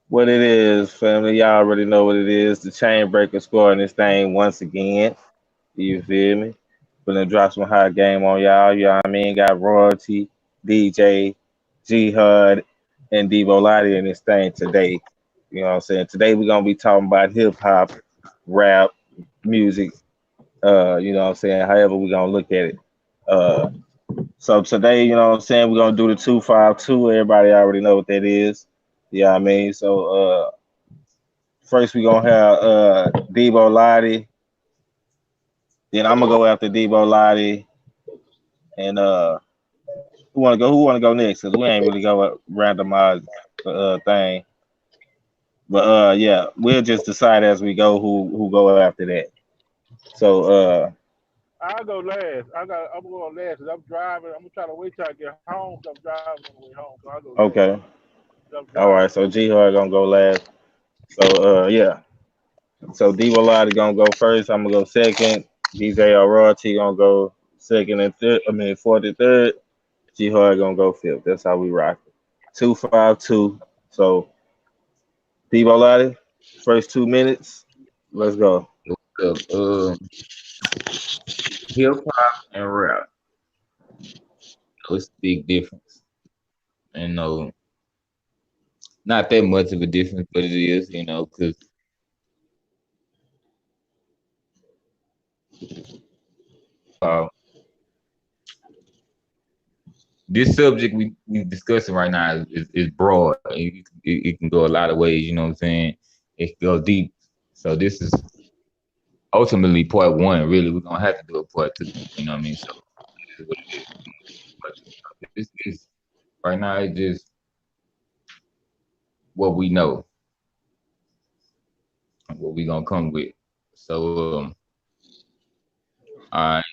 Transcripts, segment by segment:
What it is, family. Y'all already know what it is. The ChainBreaker scoring this thing once again. You feel me? Gonna drop some hot game on y'all. You know what I mean? Got Royalty, DJ, G Hud, and Devo Lottie in this thing today. You know what I'm saying? Today we're gonna be talking about hip hop, rap, music. You know what I'm saying? However we're gonna look at it. Uh, so today, you know what I'm saying, we're gonna do the 252. Everybody already know what that is. Yeah, I mean, first we gonna have Debo Lottie, then I'm gonna go after Debo Lottie, and who wanna go next? Cause we ain't really go randomize the thing, but yeah, we'll just decide as we go who go after that. So I'll go last. I'm going last 'cause I'm driving. I'm gonna try to wait till I get home 'cause I'm driving on the way home. So I'll go last okay, 'cause I'm all driving. right. So G Hard gonna go last. So yeah, so Debo Lottie gonna go first. I'm gonna go second. DJ or Royalty gonna go second and third. I mean fourth and third. G Hard gonna go fifth. That's how we rock it. 252. So Debo Lottie, first 2 minutes. Let's go. Hip hop and rap. It's a big difference. And no, not that much of a difference, but it is, because uh, this subject we discussing right now is broad. It can go a lot of ways. You know what I'm saying? It can go deep. So this is ultimately part one. Really, we're gonna have to do a part two. You know what I mean? So this is what it is. But this is right now. It's just what we know, what we gonna come with. So all right.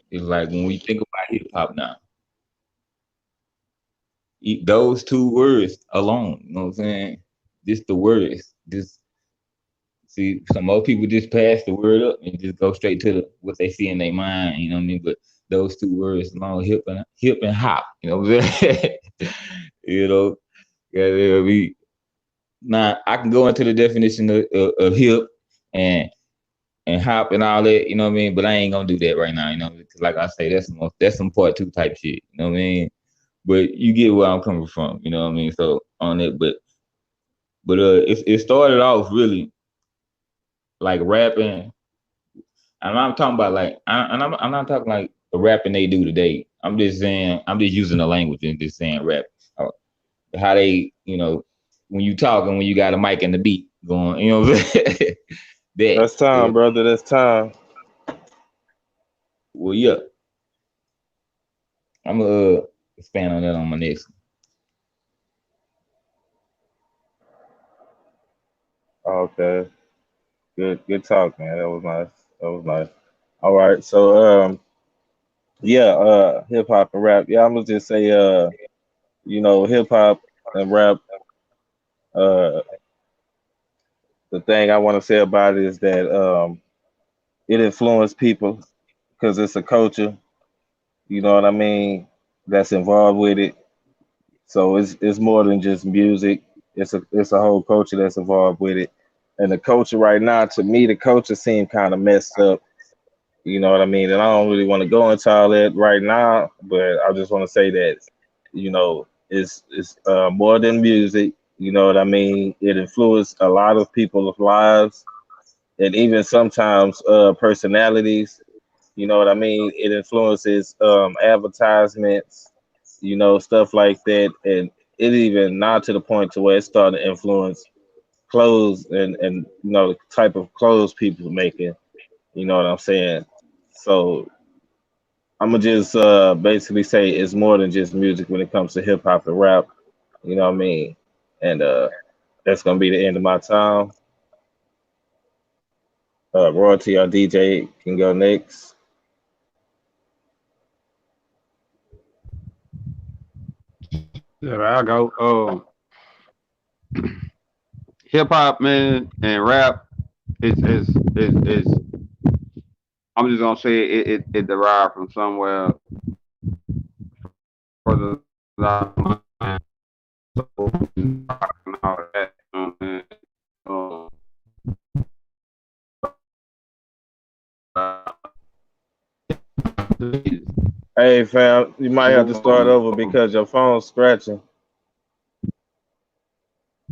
It's like when we think about hip hop now, those two words alone. You know what I'm saying? Just the words. Just see, some more people just pass the word up and just go straight to what they see in their mind. You know what I mean? But those two words alone, hip and hop. You know what I'm saying? you know, yeah, we now I can go into the definition of hip and hop and all that, you know what I mean? But I ain't gonna do that right now, because like I say, that's some part two type shit, you know what I mean? But you get where I'm coming from, you know what I mean? So on it, but it started off really like rapping, and I'm talking about like, and I'm not talking like the rapping they do today. I'm just saying, I'm just using the language and just saying rap, uh, how they, when you talk and when you got a mic and the beat going, you know what I'm saying? that, That's time, brother. That's time. well, yeah, I'm gonna expand on that on my next. Okay. Good talk, man. That was nice. That was nice. All right. So yeah, hip hop and rap. Yeah, I'm gonna just say hip hop and rap, uh the thing I want to say about it is that it influenced people because it's a culture, you know what I mean, that's involved with it. So it's more than just music. It's a whole culture that's involved with it. And the culture right now, to me, the culture seemed kind of messed up. You know what I mean? And I don't really want to go into all that right now, but I just want to say that, it's more than music. You know what I mean? It influenced a lot of people's lives and even sometimes personalities. You know what I mean? It influences advertisements, stuff like that, and it even now to the point to where it's starting to influence clothes and the type of clothes people making. You know what I'm saying? So I'm gonna just basically say it's more than just music when it comes to hip hop and rap. You know what I mean? And that's gonna be the end of my time. Royalty or DJ can go next. Yeah, I go. Hip hop, man, and rap is. I'm just gonna say it derived from somewhere further down the line. So and all that. You know what I'm saying? Hey fam, you might have to start Um, over because your phone's scratching.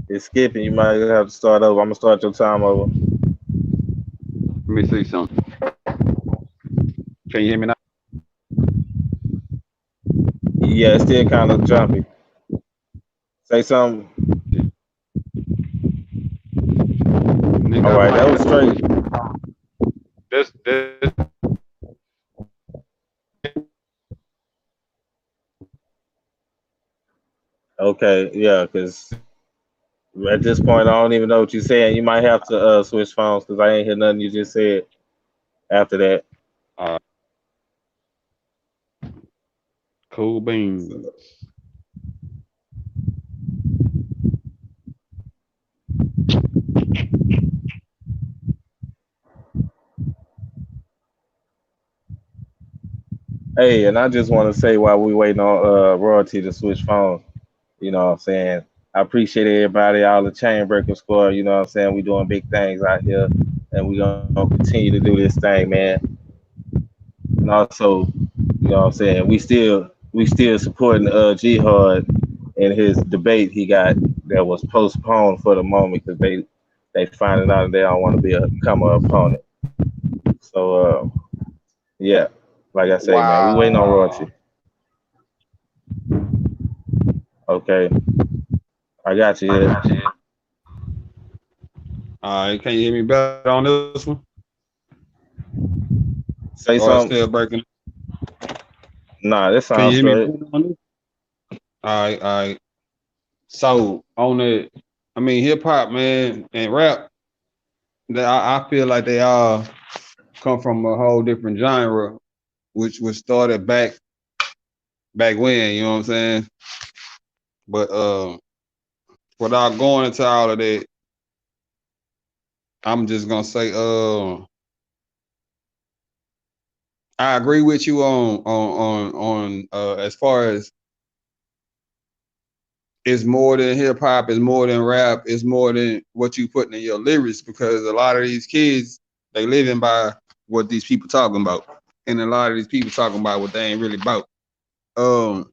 It's skipping. You might have to start over. I'm gonna start your time over. Let me see something. Can you hear me now? Yeah, it's still kind of jumpy. Say something. All Nigga, I right, that might was have to straight. switch. This Okay, yeah, because at this point I don't even know what you're saying. You might have to switch phones because I ain't hear nothing you just said after that. uh, cool beans. Hey, and I just want to say while we waiting on royalty to switch phones, you know what I'm saying? I appreciate everybody, all the chain breaker squad, you know what I'm saying? We doing big things out here and we gonna continue to do this thing, man. And also, you know what I'm saying, we still supporting Jihad in his debate he got that was postponed for the moment because they finding out they don't want to become an opponent. So yeah, like I say, man, we waiting on Wow. royalty. Okay, I got you here. Can you hear me better on this one? Say Or it's something. still breaking? Nah, this Can you sounds hear me straight. better on this? All right. So on the, I mean, hip hop, man, and rap, I feel like they all come from a whole different genre, which was started back when. You know what I'm saying? But without going into all of that, I'm just gonna say, I agree with you on as far as it's more than hip hop, it's more than rap, it's more than what you putting in your lyrics because a lot of these kids they living by what these people talking about, and a lot of these people talking about what they ain't really about. Um,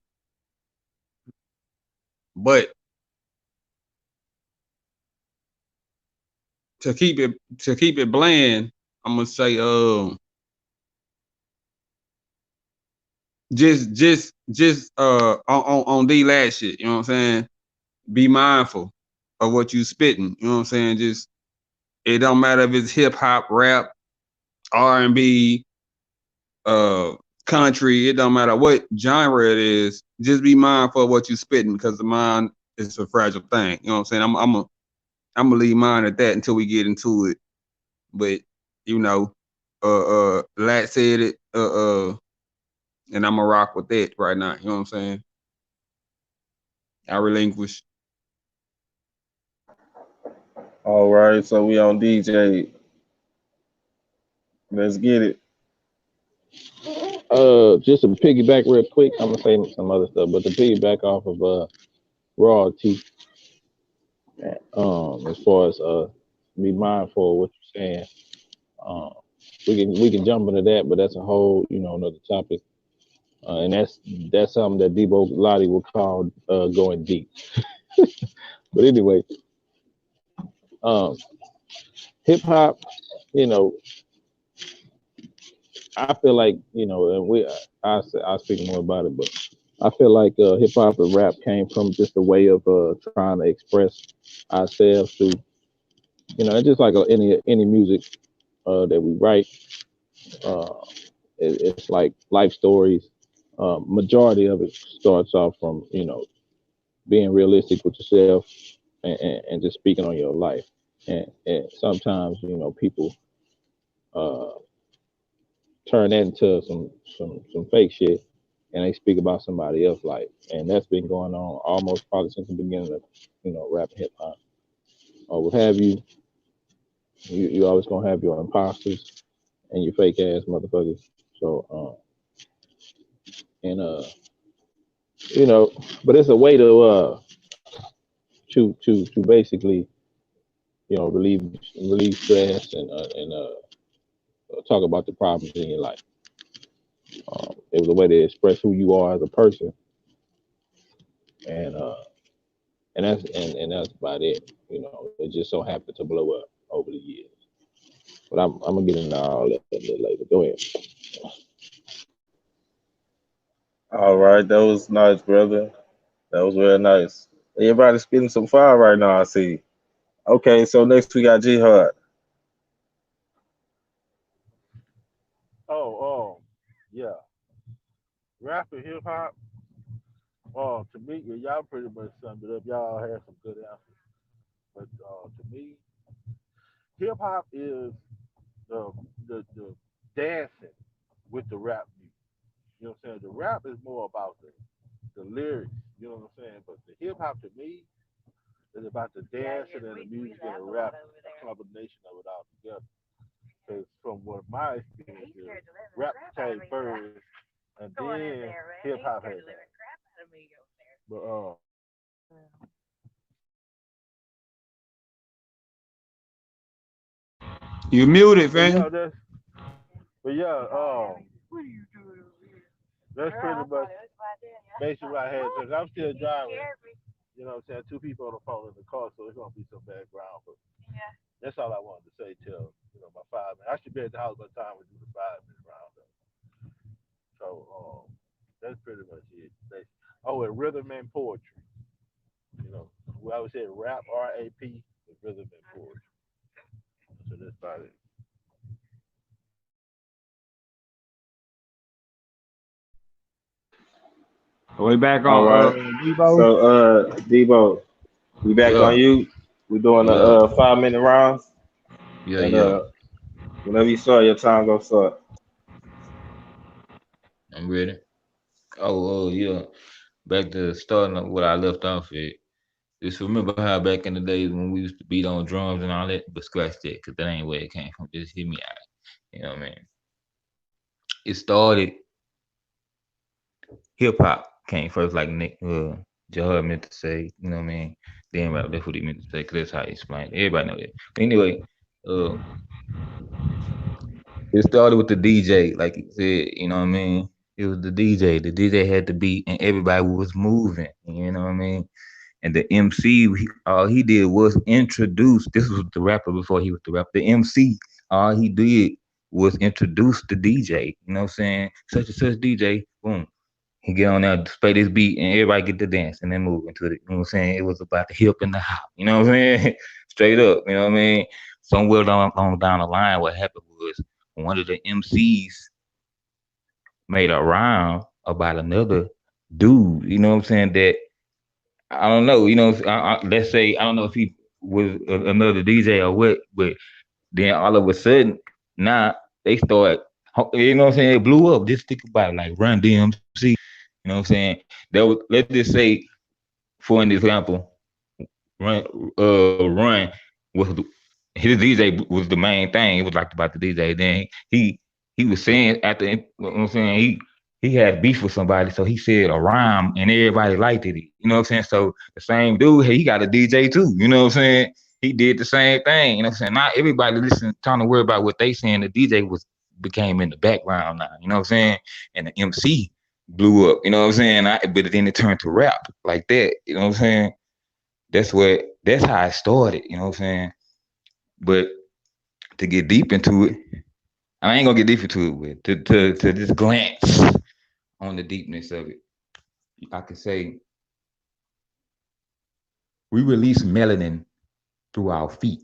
but to keep it bland, I'm gonna say just on the last shit. You know what I'm saying? Be mindful of what you spitting. You know what I'm saying? Just it don't matter if it's hip hop, rap, R&B, uh, country. It don't matter what genre it is. Just be mindful of what you spitting because the mind is a fragile thing. You know what I'm saying? I'm gonna leave mine at that until we get into it. But you know, Lat said it. And I'm gonna rock with that right now. You know what I'm saying? I relinquish. All right, so we on DJ. Let's get it. Just to piggyback real quick, I'm gonna say some other stuff, but to piggyback off of royalty, as far as be mindful of what you're saying. Um, we can jump into that, but that's a whole another topic, and that's something that Debo Lottie will call going deep. But anyway, um, hip hop, you know, I feel like and I speak more about it, but I feel like hip hop and rap came from just a way of trying to express ourselves through it's just like any music that we write. Uh, it's like life stories. Majority of it starts off from being realistic with yourself and just speaking on your life. And sometimes people uh, turn that into some fake shit, and they speak about somebody else's life, and that's been going on almost probably since the beginning of rap and hip hop or what have you. You always gonna have your imposters and your fake ass motherfuckers. So and but it's a way to basically relieve stress and talk about the problems in your life. It was a way to express who you are as a person, and and that's about it. You know, it just so happened to blow up over the years. But I'm gonna get into all that a little later. Go ahead. All right, that was nice, brother. That was real nice. Everybody spitting some fire right now, I see. Okay, so next we got Jihad. Oh, yeah. Rap and hip hop. Oh, to me, yeah, y'all pretty much summed it up. Y'all had some good answers. But to me, hip hop is the the dancing with the rap music. You know what I'm saying? The rap is more about the lyrics. You know what I'm saying? But the hip hop to me is about the dancing and the music and the rap, a combination of it all together. Because from what my experience is, rap came first, and then hip hop had that. But You muted, but yeah, fam. but yeah, that's pretty much basically what I had. Cause I'm still driving. You know what I'm saying? Two people on the phone in the car, so it's gonna be some background. But that's all I wanted to say till my 5 minutes. I should be at the house by the time we do the 5 minute round. Though. So that's pretty much it. Oh, and rhythm and poetry. We always say rap, RAP, with rhythm and poetry. So that's about it. We back All on right. Debo. So Debo, we back on Yeah, you. We're doing a yeah, 5 minute rounds, yeah, and yeah. whenever you start, your time go start. I'm ready. Oh, yeah. Back to starting up what I left off at. Just remember how back in the days when we used to beat on drums and all that, but scratch that, because that ain't where it came from. Just hear me out. You know what I mean? It started, hip hop came first, like Nick, Jahad meant to say, you know what I mean? Then rap, that's what he meant to say, because that's how he explained it. Everybody know that. But anyway, uh, it started with the DJ, like he said, you know what I mean? It was the DJ. The DJ had the beat, and everybody was moving. You know what I mean? And the MC, all he did was introduce. This was the rapper before he was the rapper. The MC, all he did was introduce the DJ. You know what I'm saying? Such and such DJ. Boom. He get on there, play this beat, and everybody get to dance and then move into it. You know what I'm saying? It was about the hip and the hop. You know what I'm saying? Straight up. You know what I mean? Somewhere down the line, what happened was one of the MCs made a rhyme about another dude. You know what I'm saying? That I don't know. You know, let's say I don't know if he was another DJ or what, but then all of a sudden, now they start. You know what I'm saying? It blew up. Just think about it, like Run DMC. You know what I'm saying? That was, let's just say, for an example, Run Run was his DJ was the main thing. It was like about the DJ. Then he was saying after, you know what I'm saying, he had beef with somebody, so he said a rhyme and everybody liked it. You know what I'm saying? So the same dude, hey, he got a DJ too. You know what I'm saying? He did the same thing. You know what I'm saying? Not everybody listen trying to worry about what they saying. The DJ was became in the background now. You know what I'm saying? And the MC blew up. You know what I'm saying? But then it turned to rap like that. You know what I'm saying? That's how I started. You know what I'm saying? But to get deep into it, I ain't gonna get deep into it. But to just glance on the deepness of it, I could say we release melanin through our feet.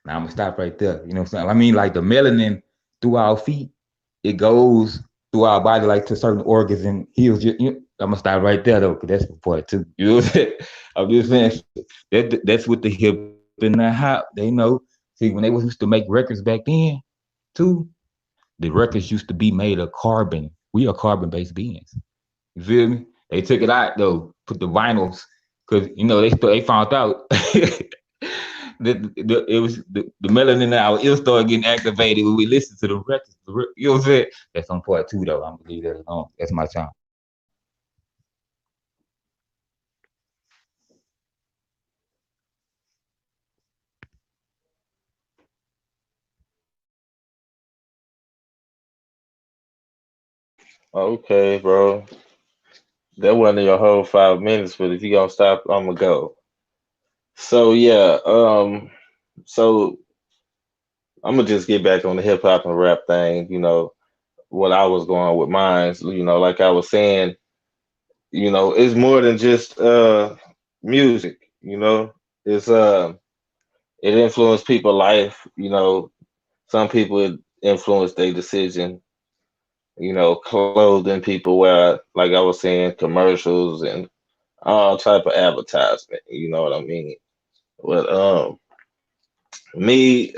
Now I'm gonna stop right there. You know what I'm saying? I mean, like the melanin through our feet, it goes through our body like to certain organs and heals I'm gonna stop right there though, because that's part two. You know what I'm saying? I'm just saying that's what the hip and the hop, they know. See, when they used to make records back then, too, the records used to be made of carbon. We are carbon based beings. You feel me? They took it out though, put the vinyls, because they found out it was the melanin in our ear started getting activated when we listened to the records. You know what I'm saying? That's on part two though. I'm gonna leave that alone. That's my time. Okay, bro. That wasn't your whole 5 minutes, but if you gonna stop, I'm gonna go. So yeah, so I'm gonna just get back on the hip hop and rap thing. What I was going with mine. Like I was saying, it's more than just music. It's it influenced people's life. Some people it influenced their decision. Clothing people wear, like I was saying, commercials and all type of advertisement. You know what I mean? But me,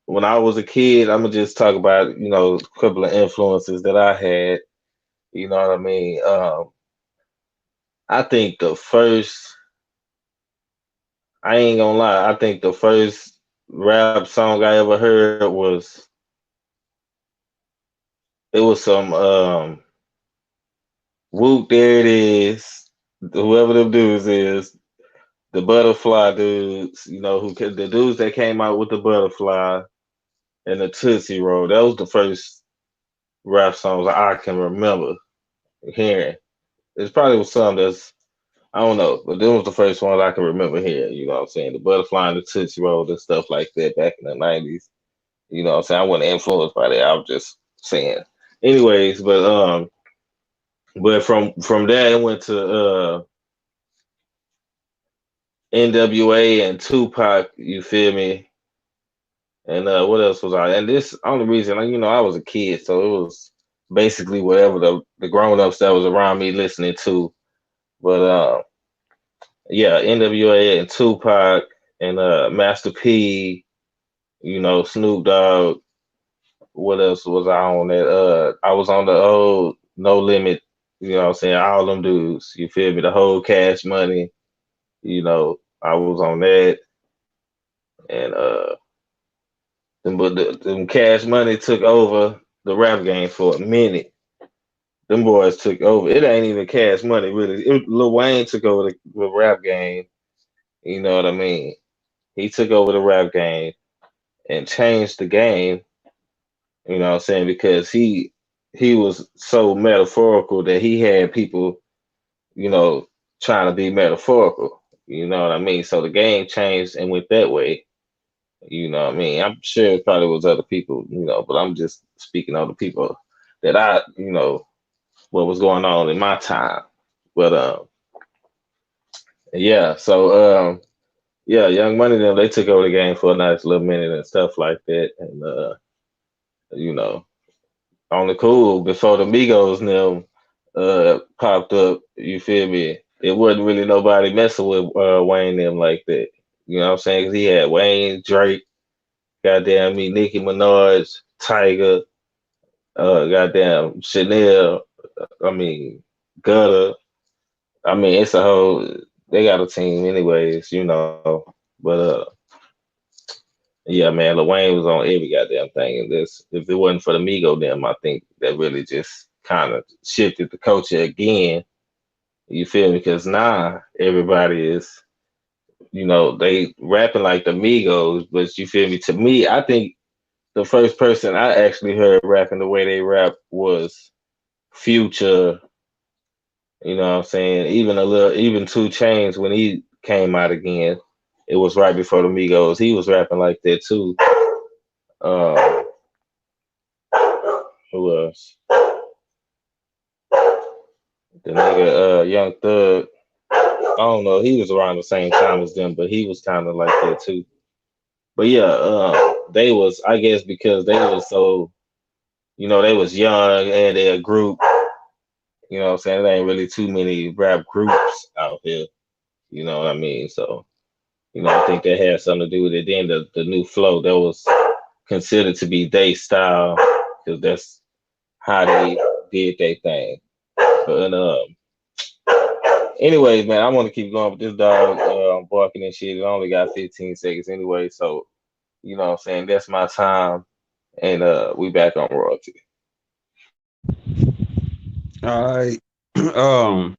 when I was a kid, I'm gonna just talk about a couple of influences that I had. You know what I mean? I think the first, I ain't gonna lie, I think the first rap song I ever heard was some Whoop, there it is. Whoever them dudes is, the butterfly dudes, the dudes that came out with the butterfly and the Tootsie Roll. That was the first rap songs I can remember hearing. It's probably was some that's I don't know, but them was the first ones I can remember hearing. You know what I'm saying? The butterfly and the Tootsie Roll and stuff like that back in the '90s. You know what I'm saying? I wasn't influenced by that. I was just saying. Anyways, but from that it went to NWA and Tupac. You feel me? And what else was I? And this only reason, like, I was a kid, so it was basically whatever the grown ups that was around me listening to. But yeah, NWA and Tupac and Master P, Snoop Dogg. What else was I on that? I was on the old No Limit. You know what I'm saying? All them dudes. You feel me? The whole Cash Money. I was on that, and them Cash Money took over the rap game for a minute. Them boys took over. It ain't even Cash Money really. Lil Wayne took over the rap game. You know what I mean? He took over the rap game and changed the game. You know what I'm saying? Because he was so metaphorical that he had people, you know, trying to be metaphorical. You know what I mean? So the game changed and went that way. You know what I mean? I'm sure it probably was other people, but I'm just speaking of the people that what was going on in my time. But yeah, so yeah, Young Money them they took over the game for a nice little minute and stuff like that, and you know, on the cool before the Migos and them popped up. You feel me? It wasn't really nobody messing with Wayne them like that. You know what I'm saying? 'Cause he had Wayne, Drake, goddamn me, Nicki Minaj, Tiger, goddamn Chanel. I mean, Gutter. I mean, it's a whole. They got a team, anyways. But yeah, man, Lil Wayne was on every goddamn thing, and this if it wasn't for the Migo, them, I think that really just kind of shifted the culture again. You feel me? Because now everybody is, they rapping like the Migos, but you feel me? To me, I think the first person I actually heard rapping the way they rap was Future. You know what I'm saying? Even 2 Chains when he came out again, it was right before the Migos. He was rapping like that too. Um, who else? The nigga, Young Thug. I don't know. He was around the same time as them, but he was kind of like that too. But yeah, they was, I guess, because they was so, they was young and they a group. You know what I'm saying? There ain't really too many rap groups out here. You know what I mean? So, I think that had something to do with it. Then the new flow that was considered to be their style because that's how they did their thing. But anyways, man, I want to keep going with this dog. I'm barking and shit. It only got 15 seconds anyway, so you know what I'm saying. That's my time, and we back on royalty. All right. um,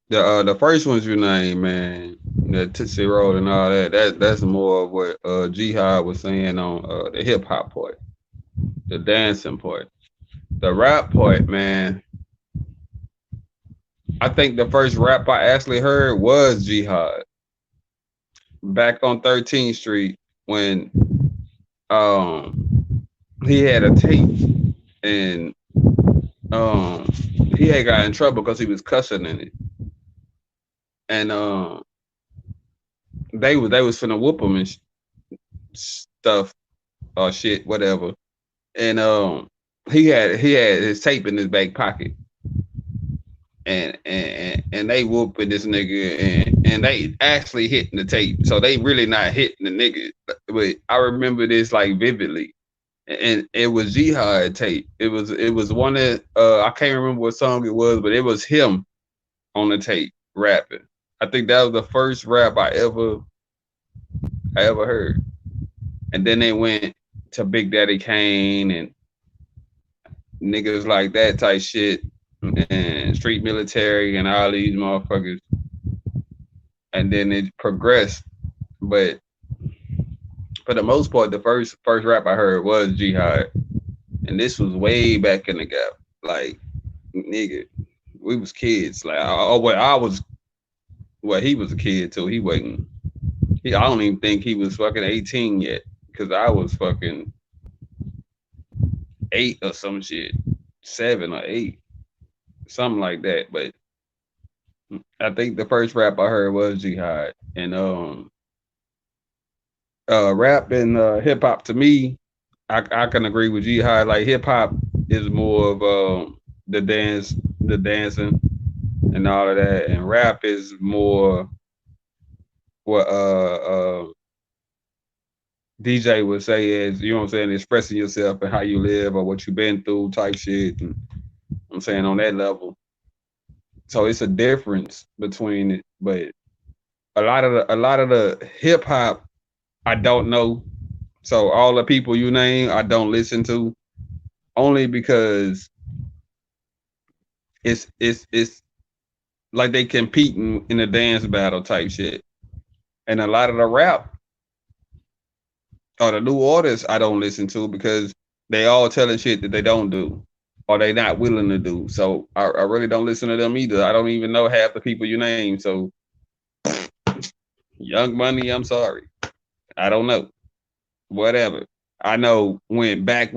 the first ones you named, man, the Tootsie Roll and all that. That's more of what Jihad was saying on the hip hop part, the dancing part. The rap part, man. I think the first rap I actually heard was Jihad back on 13th Street when um he had a tape and um he had got in trouble because he was cussing in it. And they was finna whoop him and stuff or shit, whatever. And he had his tape in his back pocket. And they whooping this nigga and they actually hitting the tape. So they really not hitting the nigga. But I remember this like vividly. And it was Jihad tape. It was one that I can't remember what song it was, but it was him on the tape rapping. I think that was the first rap I ever heard. And then they went to Big Daddy Kane and niggas like that type shit and Street Military and all these motherfuckers. And then it progressed. But for the most part, the first rap I heard was Jihad. And this was way back in the gap. Like, nigga, we was kids. Like, he was a kid too. He wasn't. I don't even think he was fucking 18 yet, cause I was fucking 8 or some shit, 7 or 8, something like that. But I think the first rap I heard was Jihad, and rap and hip hop to me, I can agree with Jihad. Like hip hop is more of the dancing and all of that, and rap is more what DJ would say is, you know what I'm saying, expressing yourself and how you live or what you've been through type shit. And I'm saying on that level. So it's a difference between it, but a lot of the hip hop I don't know. So all the people you name I don't listen to only because it's like they competing in a dance battle type shit. And a lot of the rap or the new artists I don't listen to because they all telling shit that they don't do or they not willing to do. So I really don't listen to them either. I don't even know half the people you name. So Young Money, I'm sorry. I don't know. Whatever. I know when it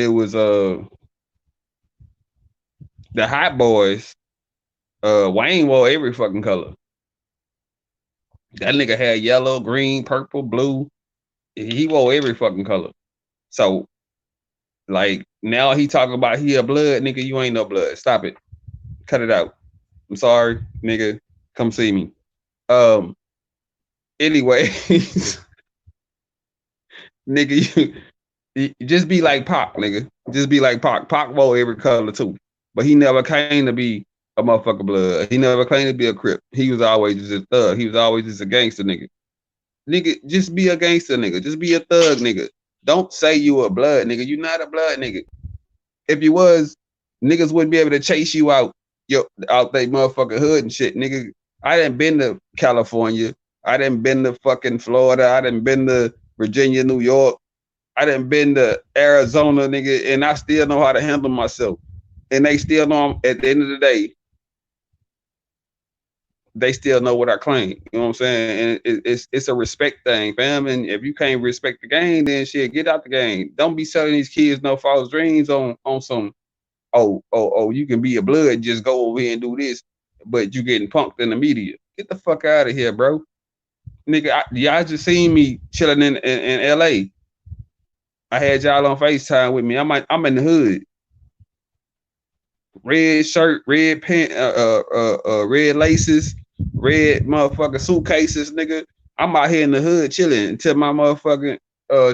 was the Hot Boys, Wayne wore every fucking color. That nigga had yellow, green, purple, blue. He wore every fucking color. So like now he talking about he a blood, nigga. You ain't no blood. Stop it. Cut it out. I'm sorry, nigga. Come see me. Um. Anyway, nigga, you just be like Pac, nigga. Just be like Pac. Pac wore every color too, but he never claimed to be a motherfucker blood. He never claimed to be a Crip. He was always just a thug. He was always just a gangster nigga. Nigga, just be a gangster nigga. Just be a thug nigga. Don't say you a blood nigga. You not a blood nigga. If you was, niggas wouldn't be able to chase you out they motherfucking hood and shit, nigga. I done been to California. I done been to fucking Florida. I done been to Virginia, New York. I done been to Arizona, nigga, and I still know how to handle myself. And they still know at the end of the day, they still know what I claim. You know what I'm saying? And it's a respect thing, fam. And if you can't respect the game, then shit, get out the game. Don't be selling these kids no false dreams on some you can be a blood, just go over here and do this, but you getting punked in the media. Get the fuck out of here, bro. Nigga, y'all just seen me chilling in LA. I had y'all on FaceTime with me. I'm in the hood. Red shirt, red pant, red laces, red motherfucking suitcases, nigga. I'm out here in the hood chilling until my motherfucking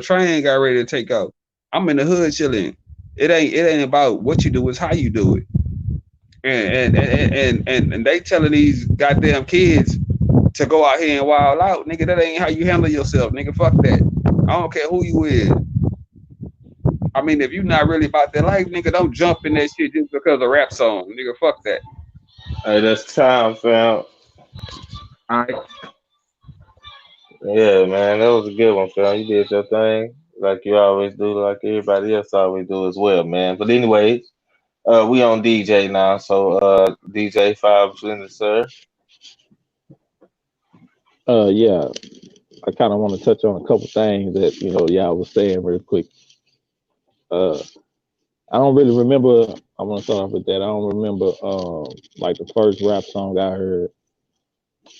train got ready to take off. I'm in the hood chilling. It ain't about what you do, it's how you do it. And they telling these goddamn kids to go out here and wild out, nigga. That ain't how you handle yourself, nigga. Fuck that. I don't care who you is. I mean, if you not really about that life, nigga, don't jump in that shit just because of rap song, nigga. Fuck that. Hey, that's time, fam. All right. Yeah, man, that was a good one, fam. You did your thing. like you always do, like everybody else always do as well, man. But anyways, we on DJ now, so DJ Five minutes, sir. Yeah, I kind of want to touch on a couple things that y'all was saying real quick. Uh, I don't really remember. I want to start off with that. I don't remember like the first rap song I heard,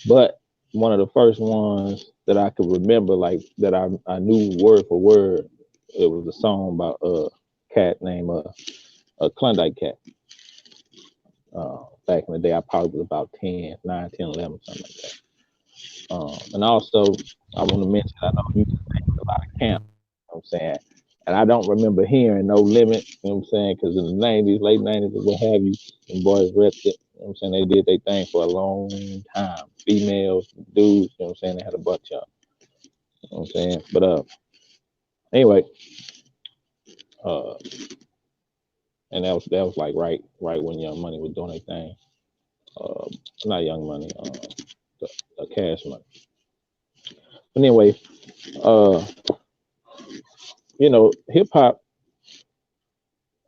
but one of the first ones that I could remember, like that I knew word for word, it was a song about a cat named a Klondike cat. Back in the day, I probably was about 10, 9, 10, 11, something like that. And also, I want to mention, I know you named a lot of camps, you know what I'm saying? And I don't remember hearing No Limit, you know what I'm saying? Because in the 90s, late 90s, or what have you, and boys repped it, you know what I'm saying? They did their thing for a long time. Females, dudes, you know what I'm saying? They had a bunch of, you know what I'm saying? But anyway, uh, and that was like right when Young Money was doing their thing. Uh, Not Young Money, the Cash Money. But anyway, uh, hip hop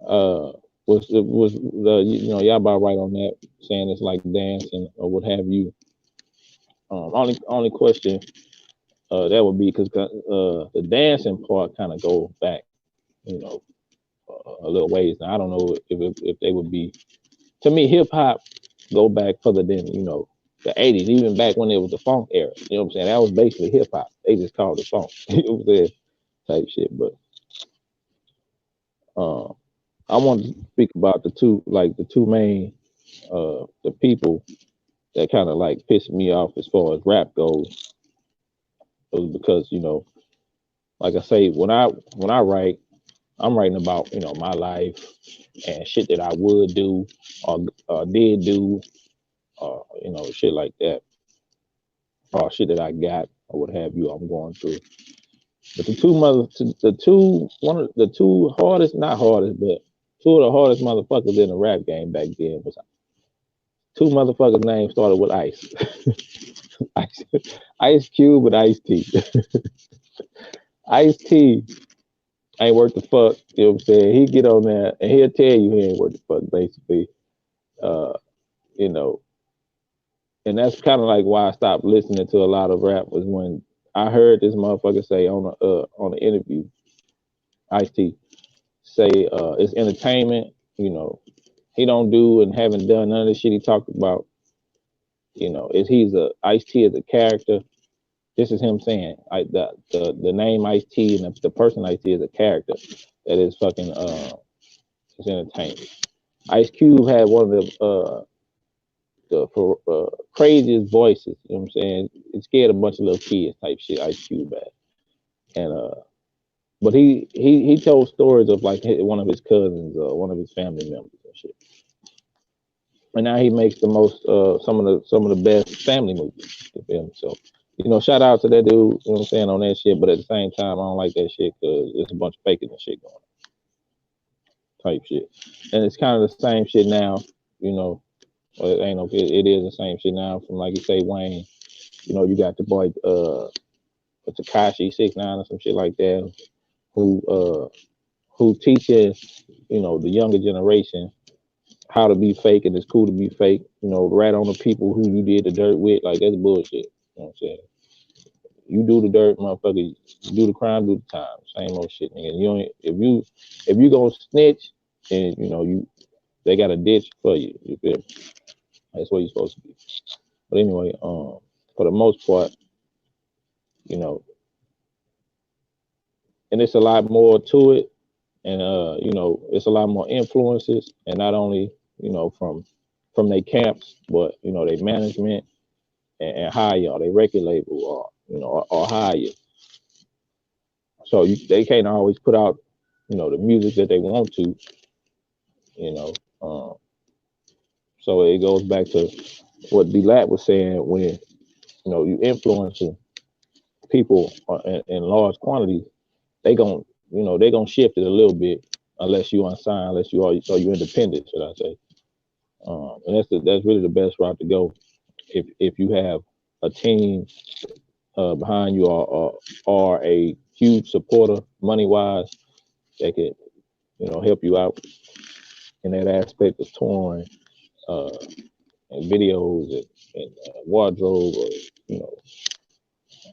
uh was the y'all about right on that, saying it's like dancing or what have you. Only question that would be because the dancing part kind of goes back, you know, a little ways. Now I don't know if they would be, to me, hip hop go back further than the 80s, even back when it was the funk era. You know what I'm saying? That was basically hip hop. They just called it funk. You know what I'm saying? Type shit. But uh, I want to speak about the two main the people that kind of like pissed me off as far as rap goes, was because like I say, when I write, I'm writing about my life and shit that I would do or did do, or shit like that, or shit that I got or what have you. I'm going through. But one of the two hardest, not hardest, but two of the hardest motherfuckers in the rap game back then was two motherfuckers' names started with Ice. Ice, Ice Cube and Ice T. Ice T ain't worth the fuck. You know what I'm saying? He get on there and he'll tell you he ain't worth the fuck, basically. Uh, you know, and that's kind of like why I stopped listening to a lot of rap, was when I heard this motherfucker say on the interview, Ice T say it's entertainment. He don't do and haven't done none of the shit he talked about. Is he's a Ice T as a character. This is him saying the name Ice T and the person Ice T is a character that is fucking it's entertainment. Ice Cube had one of the craziest voices. You know what I'm saying? It scared a bunch of little kids type shit. Ice Cube had, and but he told stories of like one of his cousins or one of his family members and shit. And now he makes the most some of the best family movies. You feel me? So shout out to that dude. You know what I'm saying, on that shit. But at the same time, I don't like that shit because it's a bunch of faking and shit going on, type shit. And it's kind of the same shit now. You know, well, it ain't no. It is the same shit now. From like you say, Wayne. You got the boy Takashi 6ix9ine or some shit like that, who teaches the younger generation how to be fake, and it's cool to be fake. Rat on the people who you did the dirt with. Like, that's bullshit. You know what I'm saying? You do the dirt, motherfucker. You do the crime, do the time. Same old shit, nigga. You don't, if you gonna snitch, and they got a ditch for you. You feel me? That's what you're supposed to be. But anyway, for the most part, you know, and it's a lot more to it, and it's a lot more influences, and not only from their camps, but their management and hire y'all, they record label, or or hire you. So they can't always put out the music that they want to, you know. Um, so it goes back to what D Lat was saying, when you influencing people in large quantities, they gonna shift it a little bit, unless you unsigned, unless you are, so you independent, should I say. And that's really the best route to go if you have a team behind you are a huge supporter money wise that could help you out in that aspect of touring uh, and videos and wardrobe or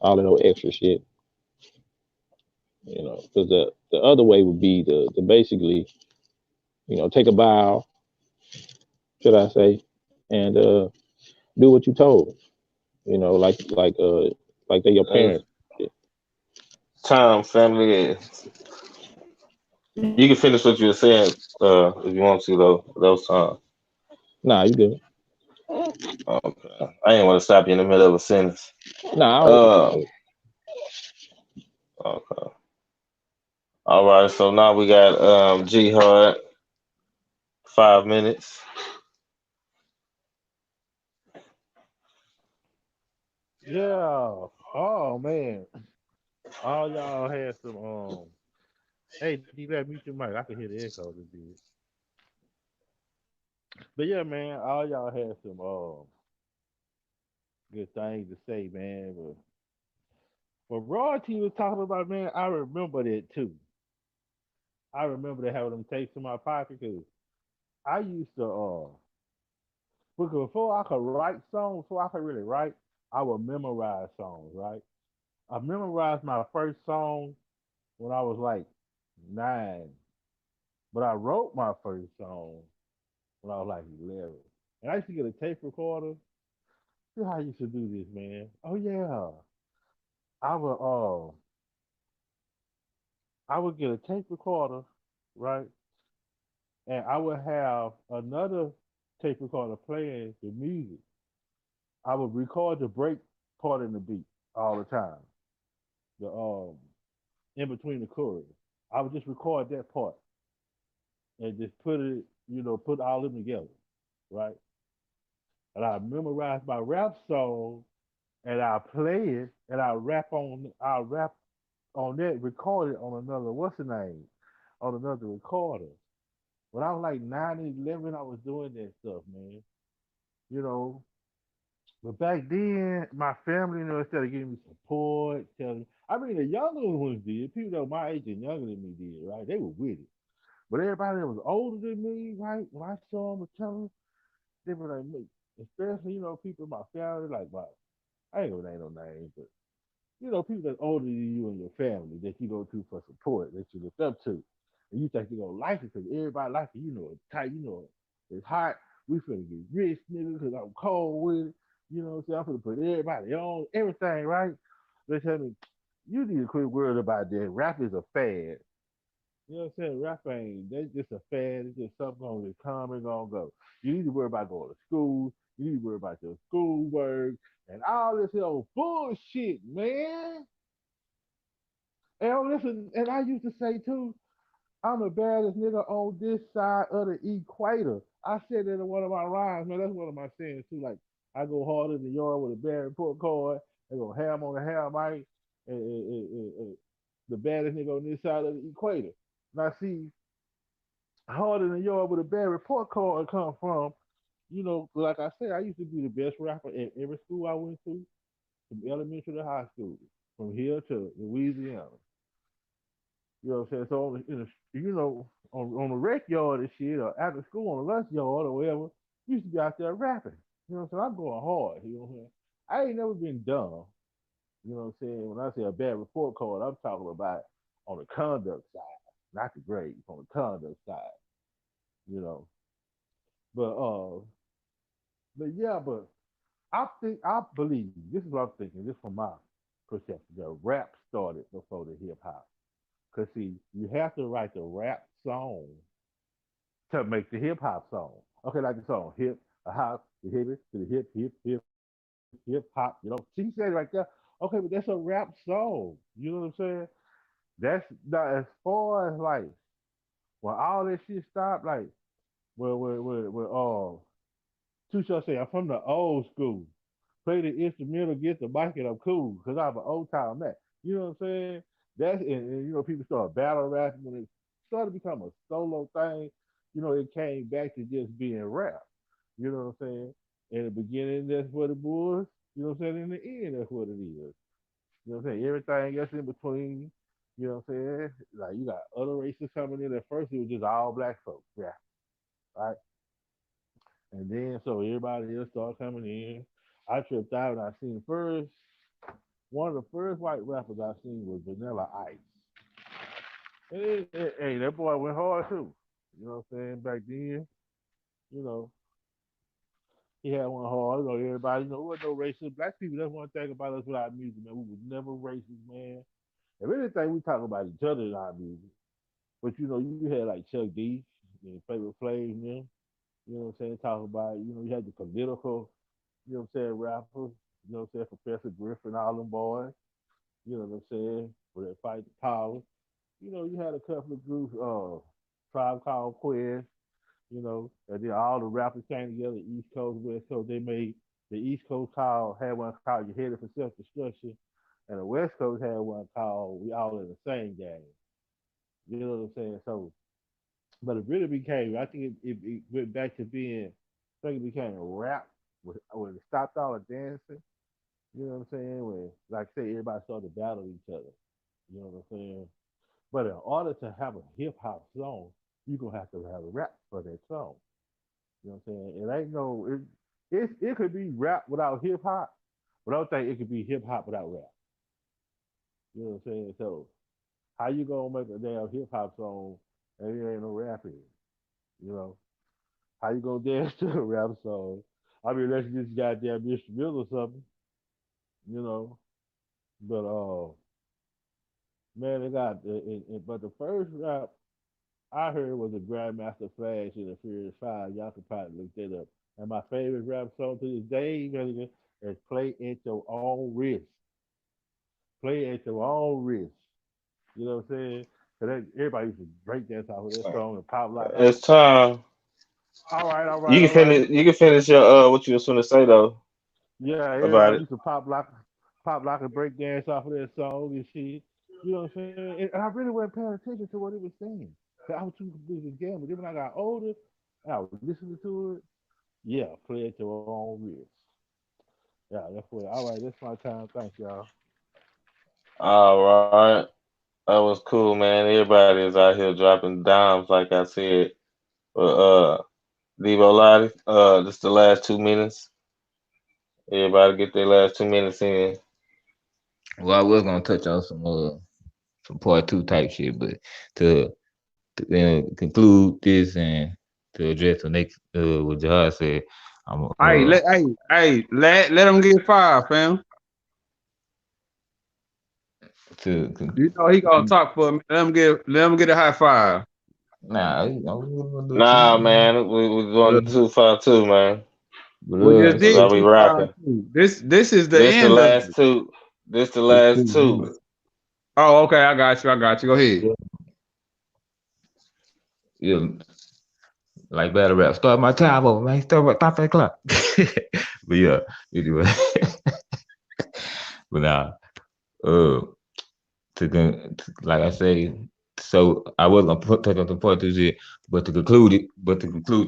all of those extra shit. Because the other way would be to basically take a bow, should I say, and do what you told. Like they your Hey, parents. time, family. You can finish what you were saying if you want to, though. That was time. Nah, you good. Okay. I didn't want to stop you in the middle of a sentence. Nah, Um, okay. All right. So now we got G Hard, 5 minutes. Yeah. Oh man. All y'all had some hey, D Lab, mute your mic. I can hear the echo this bit. But yeah, man, all y'all had some good things to say, man. But what Royalty was talking about, man, I remember that too. I remember that having them tapes in my pocket because I used to because before I could write songs, before I could really write, I would memorize songs, right? I memorized my first song when I was like 9, but I wrote my first song when I was like 11. And I used to get a tape recorder. See how I used to do this, man. Oh yeah, I would I would get a tape recorder, right, and I would have another tape recorder playing the music. I would record the break part in the beat all the time. The in between the chorus. I would just record that part and just put it, put all of them together, right? And I memorize my rap song and I play it and I rap on that, record it on another what's the name? On another recorder. When I was like 9 and 11, I was doing that stuff, man. You know, but back then, my family, instead of giving me support, telling, I mean, the younger ones did. People that were my age and younger than me did, right? They were with it. But everybody that was older than me, right? When I saw them or tell them, they were like me. Especially, people in my family, like my, I ain't gonna name no names, but people that's older than you and your family that you go to for support, that you look up to. And you think you're gonna like it because everybody like it, it's tight, it's hot. We finna get rich, nigga, because I'm cold with it. You know what I'm saying? I'm finna put everybody on, everything, right? They tell me, you need to quit worrying about that. Rap is a fad. You know what I'm saying? Rap ain't, that's just a fad. It's just something gonna come and gonna go. You need to worry about going to school. You need to worry about your schoolwork and all this old bullshit, man. And listen, and I used to say too, I'm the baddest nigga on this side of the equator. I said that in one of my rhymes, man. That's one of my sayings too. Like I go harder in the yard with a bad report card. They go ham on the ham, mic, and the baddest nigga on this side of the equator. Now see, harder in the yard with a bad report card come from, like I said, I used to be the best rapper at every school I went to, from elementary to high school, from here to Louisiana. You know what I'm saying? So, on the rec yard and shit, or after school on the lunch yard or whatever, used to be out there rapping. You know what I'm saying? I'm going hard. You know what I'm saying? I ain't never been dumb. You know what I'm saying? When I say a bad report card, I'm talking about on the conduct side, not the grades, on the conduct side. You know, but yeah, but I believe this is what I'm thinking. This from my perception. The rap started before the hip hop. Cause see, you have to write the rap song to make the hip hop song. Okay, like the song hip a hop, the hip it to the hip hop. See, he said it right there. Okay, but that's a rap song. You know what I'm saying? That's not as far as like when all that shit stopped. Like, Two Short say I'm from the old school. Play the instrumental, get the mic, and I'm cool because I'm an old time man. You know what I'm saying? And people start battle rapping when it started to become a solo thing. It came back to just being rap. You know what I'm saying? In the beginning, that's what it was. You know what I'm saying? In the end, that's what it is. You know what I'm saying? Everything else in between. You know what I'm saying? Like you got other races coming in. At first, it was just all black folks. Yeah, right. And then so everybody else started coming in. I tripped out and I seen first one of the first white rappers I seen was Vanilla Ice. Hey, that boy went hard too. You know what I'm saying? Back then, you know, he had one hard. You know, everybody, you know, wasn't no racist. Black people, that's one thing about us with our music, man. We was never racist, man. If anything, we talk about each other in our music. But you know, you had like Chuck D, and Favorite Flav, and them. You know what I'm saying? Talk about, you know, you had the political, you know what I'm saying, rappers. You know what I'm saying? Professor Griffin, all them boys. You know what I'm saying? For that fight the power. You know, you had a couple of groups, Tribe Called Quest, you know, and then all the rappers came together, East Coast, West Coast. They made the East Coast called had one called You Headed for Self Destruction, and the West Coast had one called We All in the Same Game. You know what I'm saying? So, but it really became, I think it went back to being, I think it became a rap when it stopped all the dancing. You know what I'm saying? When, like I say, everybody started to battle each other. You know what I'm saying? But in order to have a hip hop song, you're gonna have to have a rap for that song. You know what I'm saying? It ain't no it could be rap without hip hop, but I don't think it could be hip hop without rap. You know what I'm saying? So how you gonna make a damn hip hop song and it ain't no rap in it? You know? How you gonna dance to a rap song? I mean, unless you just goddamn instrumental or something, you know. But man, they got but the first rap I heard was a Grandmaster Flash in the Furious Five. Y'all can probably look that up. And my favorite rap song to this day, man, is "Play at Your Own Risk." Play at your own risk. You know what I'm saying? Cause everybody used to break dance off of that song and pop like, It's time. all right, all You right, can all right. finish. You can finish your what you was going to say though Yeah, about everybody it. used to pop like a break dance off of that song and shit. You know what I'm saying? And I really wasn't paying attention to what it was saying. 'Cause I was too busy gambling. Then when I got older, I was listening to it. Yeah, play at your own risk. Yeah, that's what. All right, that's my time. Thanks, y'all. All right, that was cool, man. Everybody is out here dropping dimes, like I said. But Devo Lottie, this the last 2 minutes. Everybody get their last 2 minutes in. Well, I was gonna touch on some part two type shit, but to, conclude this and to address the next what Jahad said, I'm Let him get fired, fam. to You know he gonna talk for a minute. Let him get a high five. nah, I'm gonna do Nah, two, man, we but going too far too, man. We just This is did how we so 2 5 rocking. 2. This is the This the end of last it. two. This the it's last too two. good. Oh, okay. I got you. I got you. Go ahead. Yeah, yeah, like battle rap. Start my time over, man. Stop that clock. But yeah, anyway, but nah, uh, like I say, so I was gonna touch on the part two shit, but to conclude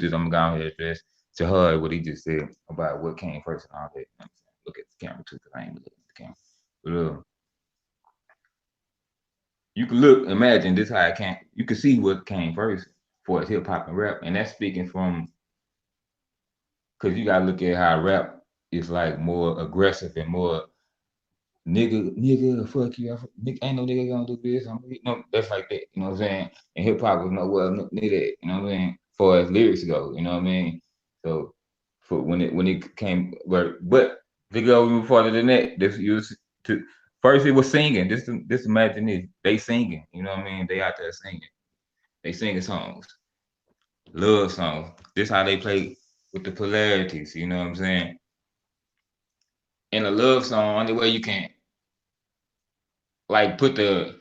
this, I'm gonna go ahead and address to her what he just said about what came first and all that. You know what I'm saying? Look at the camera too, because I ain't looking at the camera. But you can look, imagine this how it came. You can see what came first for hip hop and rap, and that's speaking from because you gotta look at how rap is like more aggressive and more nigga, fuck you. Nigga, ain't no nigga gonna do this. No, that's like that. You know what I'm saying? And hip hop was no well, nigga, that. You know what I'm saying? For as lyrics go, you know what I mean? So for when it came, but to go even farther than that, this used to first it was singing. This imagine this, they singing. You know what I mean? They out there singing. They singing songs, love songs. This how they play with the polarities. You know what I'm saying? In a love song, only way you can like put the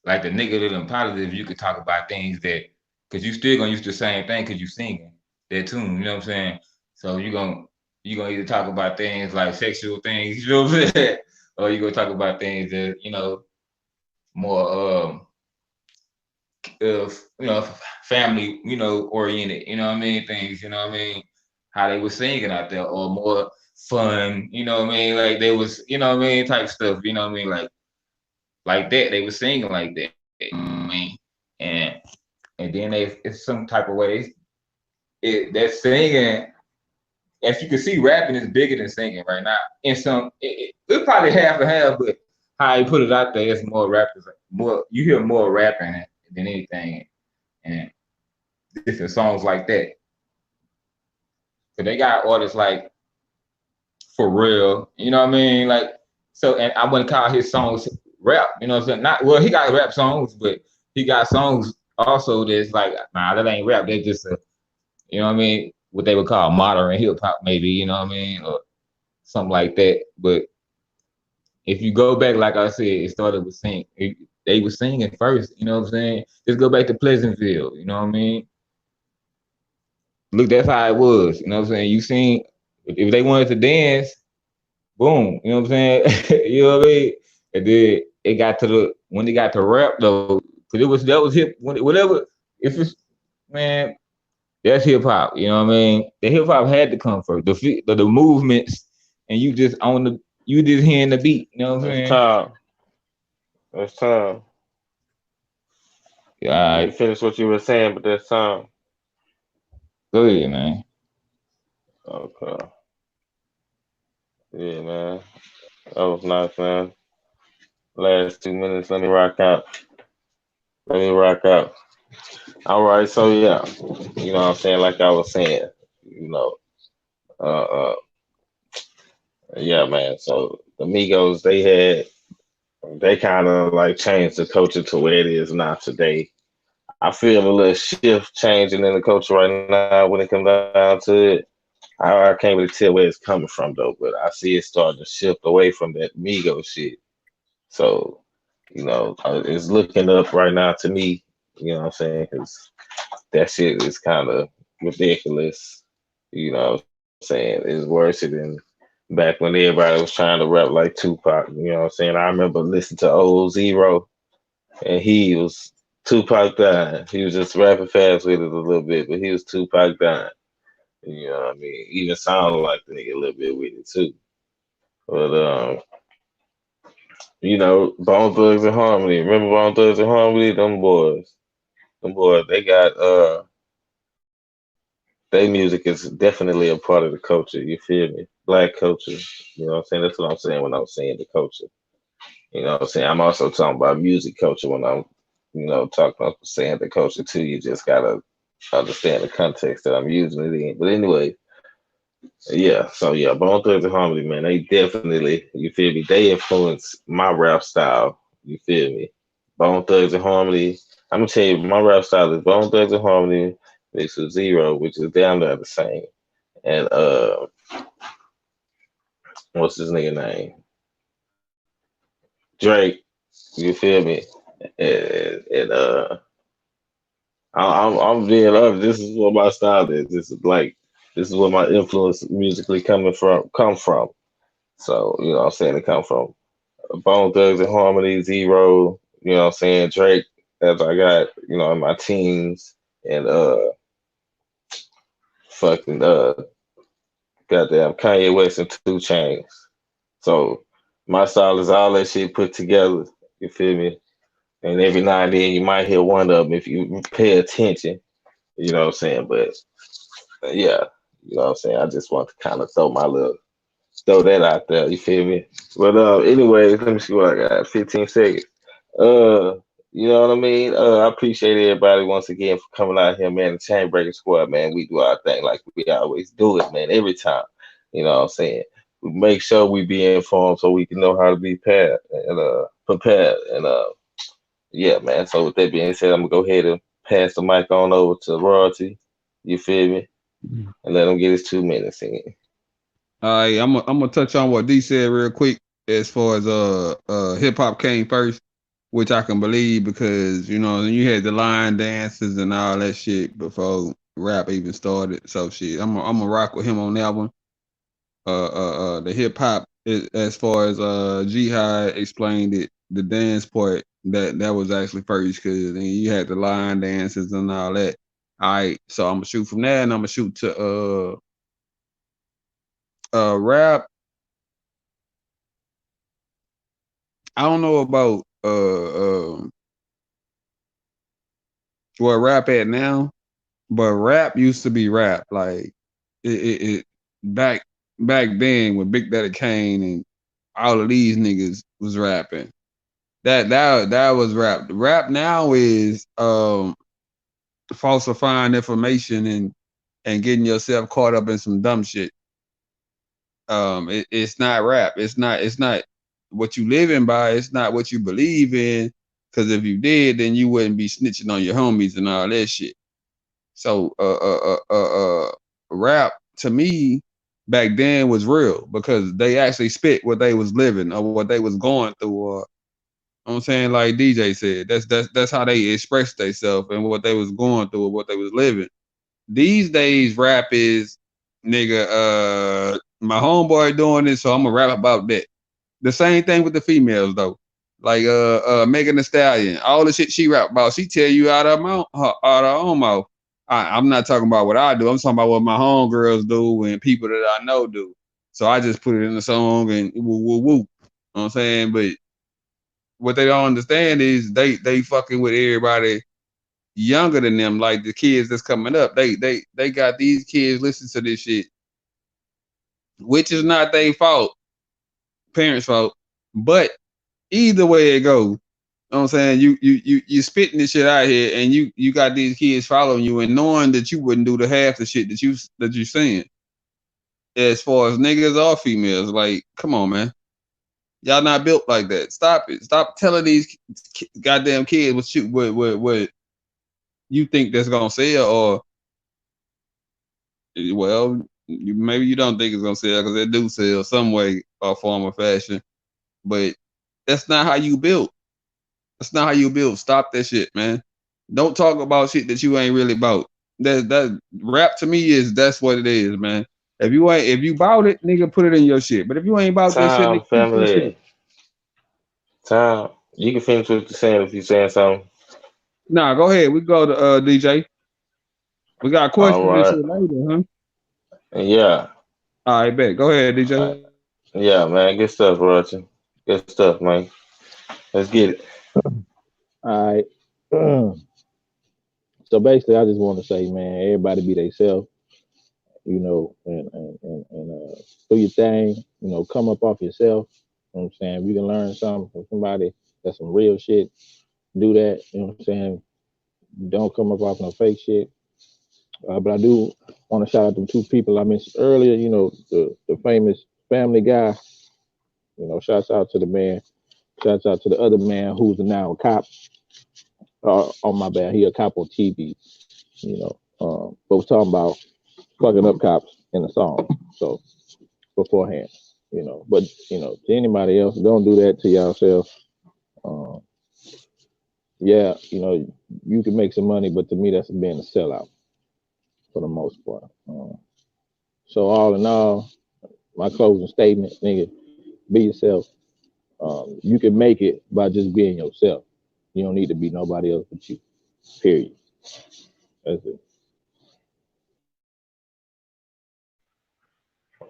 negative and positive, you could talk about things that because you still gonna use the same thing because you singing that tune, you know what I'm saying? So you gonna either talk about things like sexual things, you know what I'm saying? Or you gonna talk about things that, more family, oriented, you know what I mean, things, you know what I mean, how they was singing out there, or more fun, you know what I mean, like they was, you know what I mean, type stuff, you know what I mean, like like that. They were singing like that. You know what I mean? And and then they it's some type of way that singing. As you can see, rapping is bigger than singing right now. And it's probably half and half, but how you put it out there, it's more rappers. More you hear more rapping than anything, and different songs like that. So they got artists like For Real, you know what I mean? Like so, and I wouldn't call his songs rap. You know what I'm saying? Not well, he got rap songs, but he got songs also that's like, nah, that ain't rap. That's just you know what I mean? What they would call modern hip hop, maybe. You know what I mean? Or something like that. But if you go back, like I said, it started with sing. They were singing first. You know what I'm saying? Just go back to Pleasantville. You know what I mean? Look, that's how it was. You know what I'm saying? You seen if they wanted to dance, boom. You know what I'm saying? You know what I mean? And then it got to the when they got to rap though, because that was hip. Whatever. If it's man, that's hip hop. You know what I mean? The hip hop had to come first. The movements, and you just on the you just hearing the beat. You know what I'm It's saying? time. It's time. Yeah, You all can right. finish what you were saying, but that's time. Go ahead, man. Okay. Yeah, man. That was nice, man. Last 2 minutes. Let me rock out. Let me rock out. All right. So yeah, you know what I'm saying. Like I was saying, you know, uh, yeah, man. So the Migos, they kind of like changed the culture to where it is now today. I feel a little shift changing in the culture right now when it comes down to it. I can't really tell where it's coming from though, but I see it starting to shift away from that Migos shit. So, it's looking up right now to me. You know what I'm saying? Because that shit is kind of ridiculous. You know what I'm saying? It's worse than back when everybody was trying to rap like Tupac. You know what I'm saying? I remember listening to old Zero, and he was Tupac dying. He was just rapping fast with it a little bit, but he was Tupac dying. You know what I mean? Even sounded like the nigga a little bit with it too. But Bone Thugs and Harmony. Remember Bone Thugs and Harmony? Them boys, they got their music is definitely a part of the culture. You feel me? Black culture. You know what I'm saying? That's what I'm saying when I'm saying the culture. You know what I'm saying? I'm also talking about music culture when I'm, talking about saying the culture too. You just gotta understand the context that I'm using it in. But anyway, yeah. So yeah, Bone Thugs and Harmony, man, they definitely, you feel me? They influence my rap style. You feel me? Bone Thugs and Harmony. I'm gonna tell you, my rap style is Bone Thugs and Harmony mixed with Zero, which is down there the same. And what's his nigga name? Drake. You feel me? And I'm being honest. This is what my style is. This is where my influence musically come from. So you know what I'm saying, it come from Bone Thugs and Harmony, Zero. You know what I'm saying, Drake. As I got in my teens, and fucking goddamn Kanye West and Two Chains. So my style is all that shit put together. You feel me? And every now and then you might hear one of them if you pay attention. You know what I'm saying? But yeah, you know what I'm saying. I just want to kind of throw that out there. You feel me? But anyways, let me see what I got. 15 seconds. Uh, you know what I mean? I appreciate everybody once again for coming out here, man. The Chainbreaker Squad, man. We do our thing like we always do it, man. Every time. You know what I'm saying? We make sure we be informed so we can know how to be prepared. And yeah, man. So with that being said, I'm gonna go ahead and pass the mic on over to Royalty. You feel me? And let him get his 2 minutes in. All right, I'm gonna touch on what D said real quick as far as hip hop came first, which I can believe because you had the line dances and all that shit before rap even started. So shit, I'm gonna rock with him on that one. The hip hop as far as Jihad explained it, the dance part that was actually first because you had the line dances and all that. All right, so I'm gonna shoot from there and I'm gonna shoot to rap. I don't know about where rap at now, but rap used to be rap. Like it back back then when Big Daddy Kane and all of these niggas was rapping. That was rap. Rap now is falsifying information and getting yourself caught up in some dumb shit. It's not rap. It's not what you living by. It's not what you believe in. Because if you did, then you wouldn't be snitching on your homies and all that shit. So rap to me back then was real because they actually spit what they was living or what they was going through. Or you know what I'm saying, like DJ said, that's how they expressed themselves and what they was going through or what they was living. These days, rap is nigga. My homeboy doing this, so I'm gonna rap about that. The same thing with the females though. Like Megan Thee Stallion, all the shit she rap about, she tell you out of mouth, out of her own mouth. I'm not talking about what I do. I'm talking about what my homegirls do and people that I know do. So I just put it in the song and woo woo woo. You know what I'm saying? But what they don't understand is they fucking with everybody younger than them, like the kids that's coming up. They got these kids listen to this shit, which is not their fault, parents' fault. But either way it goes, you know what I'm saying? You spitting this shit out here and you got these kids following you and knowing that you wouldn't do the half the shit that you saying. As far as niggas or females, like, come on, man. Y'all not built like that. Stop it. Stop telling these goddamn kids what you think that's gonna sell, or well, maybe you don't think it's gonna sell because it do sell some way or form or fashion, but that's not how you build. That's not how you build. Stop that shit, man. Don't talk about shit that you ain't really about. That rap to me is that's what it is, man. If you bought it, nigga, put it in your shit. But if you ain't about that shit, Time, nigga, keep that shit. family, time. You can finish what you're saying if you're saying something. Nah, go ahead. We go to DJ. We got All questions and right. shit later, huh? Yeah. All right, bet. Go ahead, DJ. Yeah, man. Good stuff, Roger. Good stuff, man. Let's get it. All right. So basically, I just want to say, man, everybody be themselves, and do your thing. Come up off yourself. You know what I'm saying? If you can learn something from somebody that's some real shit, do that. You know what I'm saying? Don't come up off no fake shit. But I do want to shout out to two people I mentioned earlier. The famous Family Guy. Shouts out to the man. Shouts out to the other man who's now a cop. On my bad, he a cop on TV. But was talking about fucking up cops in the song. So beforehand, but to anybody else, don't do that to yourself. Um, yeah, you can make some money, but to me, that's being a sellout for the most part. So all in all, my closing statement, nigga, be yourself. You can make it by just being yourself. You don't need to be nobody else but you. Period. That's it.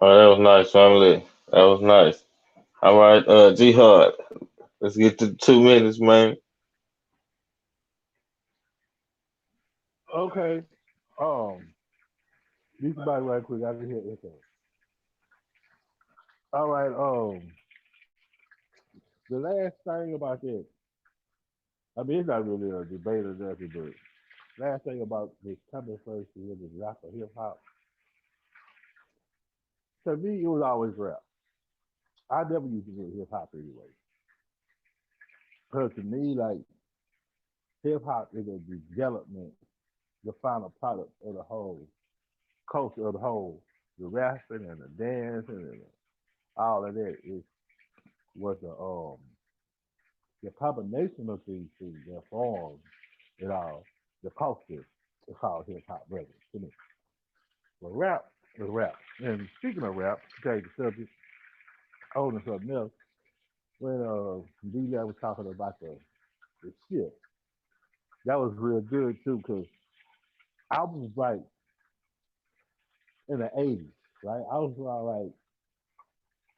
Oh, that was nice, family. That was nice. All right, Jihad. Let's get to 2 minutes, man. Okay. Um, these back right quick. I can hear echo. All right. The last thing about that, I mean, it's not really a debate or nothing, but last thing about this coming first year, this rap or hip hop, to me, it was always rap. I never used to do hip hop anyway. Because to me, like, hip hop is a development, the final product of the whole culture of the whole. The rapping and the dancing and all of that is was the combination of these things that formed it all. The culture is called hip hop, brother, to me. But rap is rap. And speaking of rap, to change the subject, on to something else, when DJ was talking about the shift, that was real good too, because I was like in the 80s, right? I was like,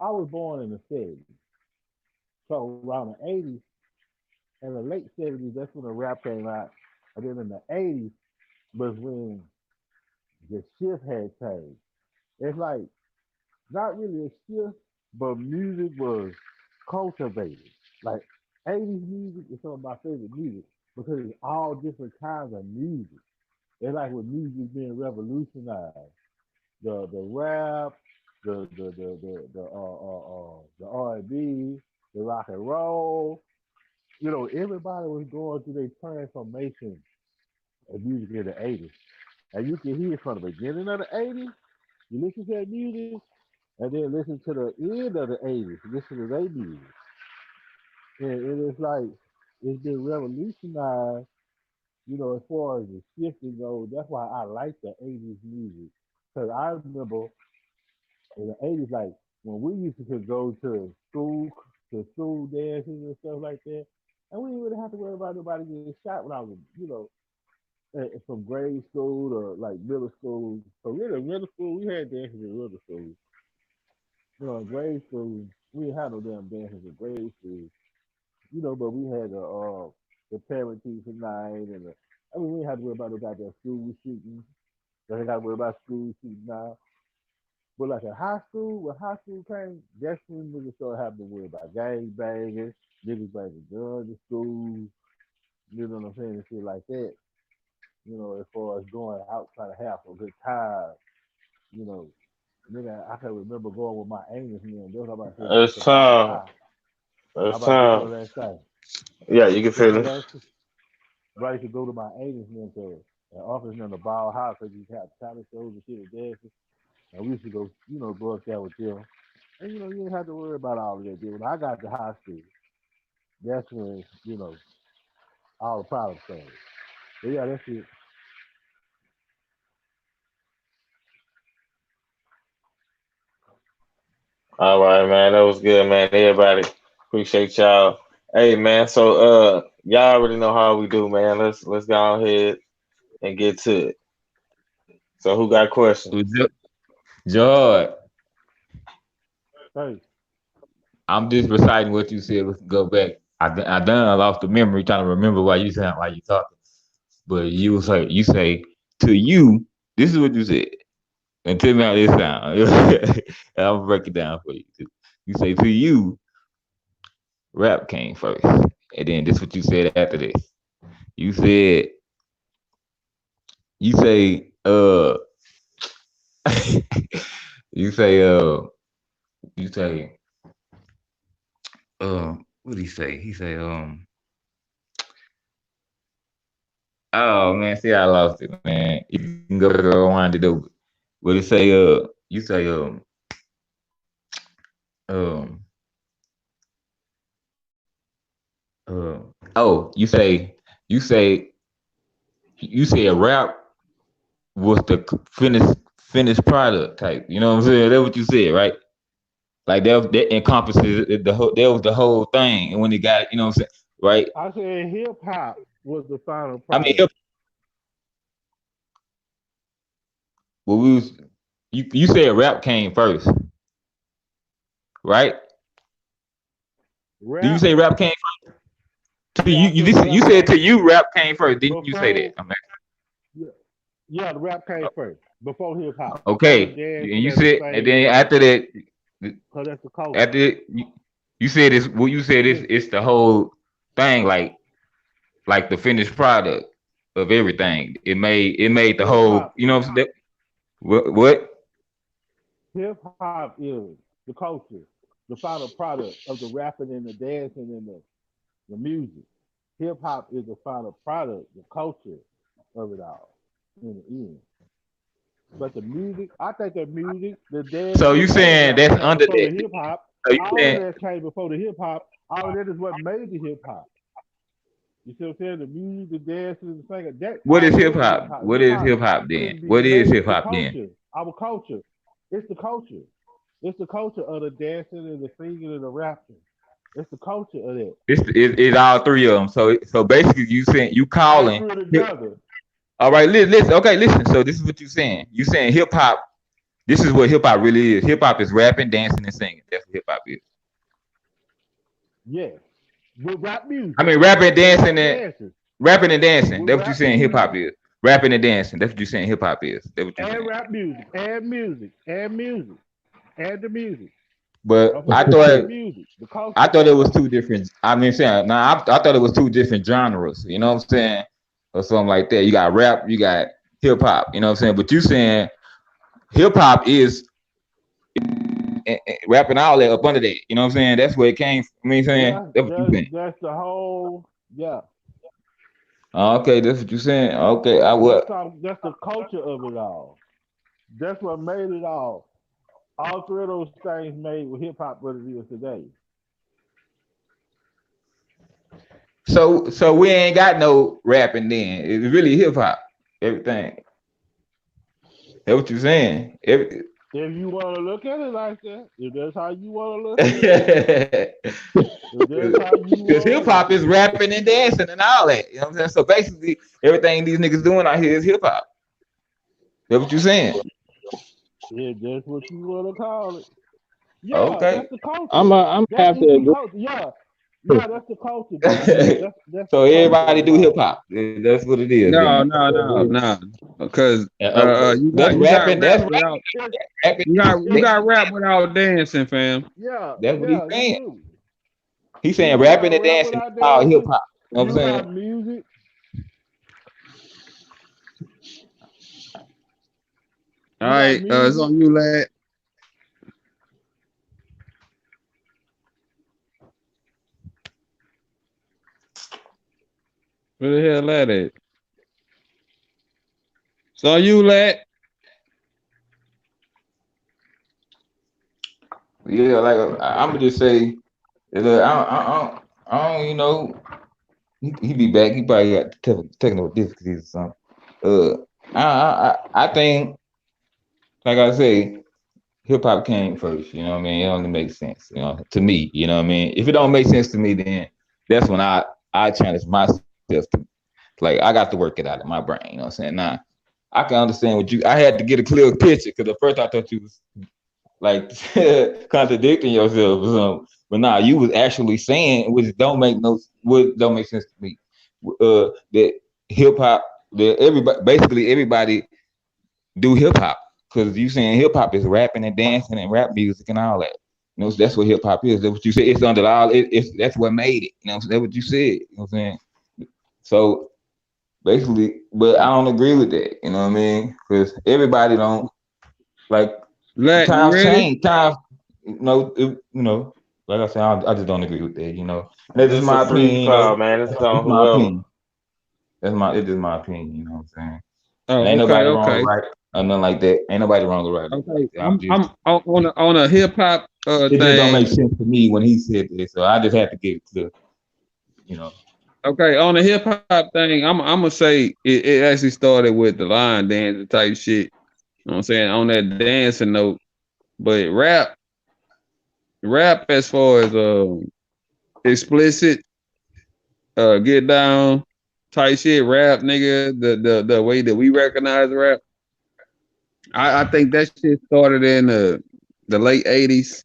I was born in the 70s. So around the 80s, In the late '70s, that's when the rap came out. And then in the '80s was when the shift had changed. It's like not really a shift, but music was cultivated. Like '80s music is some of my favorite music because it's all different kinds of music. It's like when music being revolutionized. The rap, the R&B, the rock and roll. You know, everybody was going through their transformation of music in the '80s, and you can hear from the beginning of the '80s. You listen to that music, and then listen to the end of the '80s. Listen to their music, and it's like it's been revolutionized. You know, as far as the shifting goes, that's why I like the '80s music because I remember in the '80s, like when we used to could go to school dances and stuff like that, and we didn't really have to worry about nobody getting shot when I was, you know, from grade school to like middle school. So really, middle school we had dances in middle school. You know, in grade school we didn't have no damn dances in grade school. You know, but we had the parent teacher night and I mean we didn't have to worry about no goddamn school shooting. They ain't got to worry about school shooting now. But like in high school, when high school came, that's when niggas started having to worry about gang banging, niggas bringing guns to school, you know what I'm saying, and shit like that. You know, as far as going out trying to have a good time, you know. Nigga, I can remember going with my Amos man. They was about to say go It's to Ball time. High. How It's about this time. one last time? Yeah, you can Say feel what it. else? Right to go to my Amos man to an office in the Ball High because you have talent shows and shit and dances. And we used to go, you know, go up there with them. And you know, you didn't have to worry about all of that. Dude. When I got to high school, that's when, you know, all the problems started. But yeah, that's it. All right, man. That was good, man. Everybody, appreciate y'all. Hey, man. So, y'all already know how we do, man. Let's go ahead and get to it. So, who got questions? George, Hey, I'm just reciting what you said. We can go back. I done I lost the memory trying to remember why you sound like you talking. But you say to you, this is what you said. And tell me how this sound. And I'll break it down for you too. You say to you, rap came first. And then this is what you said after this. You said you say you say you say what did he say? He say oh man, see I lost it, man. You can go back and rewind it over. What it say you say um oh you say you say a rap was the finished product type. You know what I'm saying? That's what you said, right? Like that encompasses the whole. That was the whole thing. And when it got, you know what I'm saying, right? I said hip hop was the final I mean, product. well, you said rap came first, right? Do you Rap, say rap came first? To yeah, you, I you said listen. You rap said to came you rap came first. Didn't you say that? before. Yeah, yeah, the rap came first before hip hop, before the Okay. dancing And you and the said, and singing then and the, after that, cause that's the culture. after you said it's well, you said Listen, it's the whole thing, like the finished product of everything. It made the hip whole. hop, You know what I'm saying? What? hip hop is the culture, the final product of the rapping and the dancing and the music. Hip hop is the final product, the culture of it all in the end. But the music, I think the music, the So dancing, you and all of saying that that's came under before the that? hip hop. So you All of saying that came before the hip hop. All of that is what made the hip hop. You see what I'm saying? The music, the dancing, and the singing, that what all is of hip that is hip hop? hop. What Hip is hop hip hop is then? What being is made, hip the hop then? culture, our culture. It's the culture. It's the culture of the dancing and the singing and the rapping. It's the culture of that. It's all three of them. So basically, you saying you All calling. three together. All right, listen. Okay, listen. So this is what you saying. You saying hip hop. This is what hip hop really is. Hip hop is rapping, dancing, and singing. That's what hip hop is. Yes. with rap I music mean, rapping, and dancing, rap and dancing rapping and dancing. with That's what you rap saying. Hip music hop is rapping and dancing. That's what you saying. Hip hop is. That's what you and saying. rap music and music and music and the music. But Don't forget about the music, the I culture. thought it was two different. I mean, saying now I thought it was two different genres. You know what I'm saying, or something like that. You got rap, you got hip hop. You know what I'm saying. But you saying hip hop is rapping all that up under that. You know what I'm saying. That's where it came from. I mean, saying Yeah, that's what you saying. that's the whole. Yeah, Okay, that's what you saying. Okay, I will. that's the culture of it all. That's what made it all. All three of those things made with hip hop what it is today. So we ain't got no rapping then. It's really hip hop. Everything. That's what you saying. If you want to look at it like that, if that's how you want to look at it, Because if that's how you hip want to look hop at is it, rapping and dancing and all that. You know what I'm saying? So basically, everything these niggas doing out here is hip hop. That's what you saying. if that's what you want to call it, yeah, Okay. that's the culture. I'm That have is to the agree. culture. Yeah, yeah, that's the culture, D. That's the So culture everybody of it do hip all. hop. That's what it is No, then. no, no, no. Because That's you got rapping. rap That's without rapping. you It's got rap without dancing, fam. yeah, That's what he's yeah, you saying. do. He's saying You got rapping and rap dancing is without all hip dancing. hop. You know what I'm You saying? got music. All You got right, it's music. on you, lad. Where the hell lad at? It's on you, lad. Yeah, like I'm gonna just say, I don't, you know, he be back. He probably got technical difficulties or something. Uh, I think, like I say, hip hop came first. You know what I mean? It only makes sense, you know, to me. You know what I mean? If it don't make sense to me, then that's when I challenge myself to, like, I got to work it out in my brain. You know what I'm saying? Nah, I can understand what you. I had to get a clear picture because at first I thought you was like contradicting yourself or something. But nah, you was actually saying what don't make sense to me. That hip hop, that everybody, basically everybody do hip hop because you saying hip hop is rapping and dancing and rap music and all that. You know, that's what hip hop is. That's what you said. It's under all. It's that's what made it. You know, that's what you said. You know what I'm saying? So basically, but I don't agree with that. You know what I mean? Because everybody don't like Lad, you times ready? change. Times, like I said, I just don't agree with that. You know, that's just It's a my opinion. You freestyle, know, man. It's it's on my whoever. opinion. It's just my opinion. You know what I'm saying? And Oh, ain't okay, nobody wrong or okay, right or nothing like that. Ain't nobody wrong or right. okay. I'm I'm just on a hip hop it just don't make thing. sense to me when he said this, so I just have to get it clear. You know, Okay, on the hip hop thing, I'm gonna say it actually started with the line dancing type shit. You know what I'm saying? On that dancing note, but rap as far as explicit get down type shit, rap nigga, the way that we recognize rap. I think that shit started in the late '80s,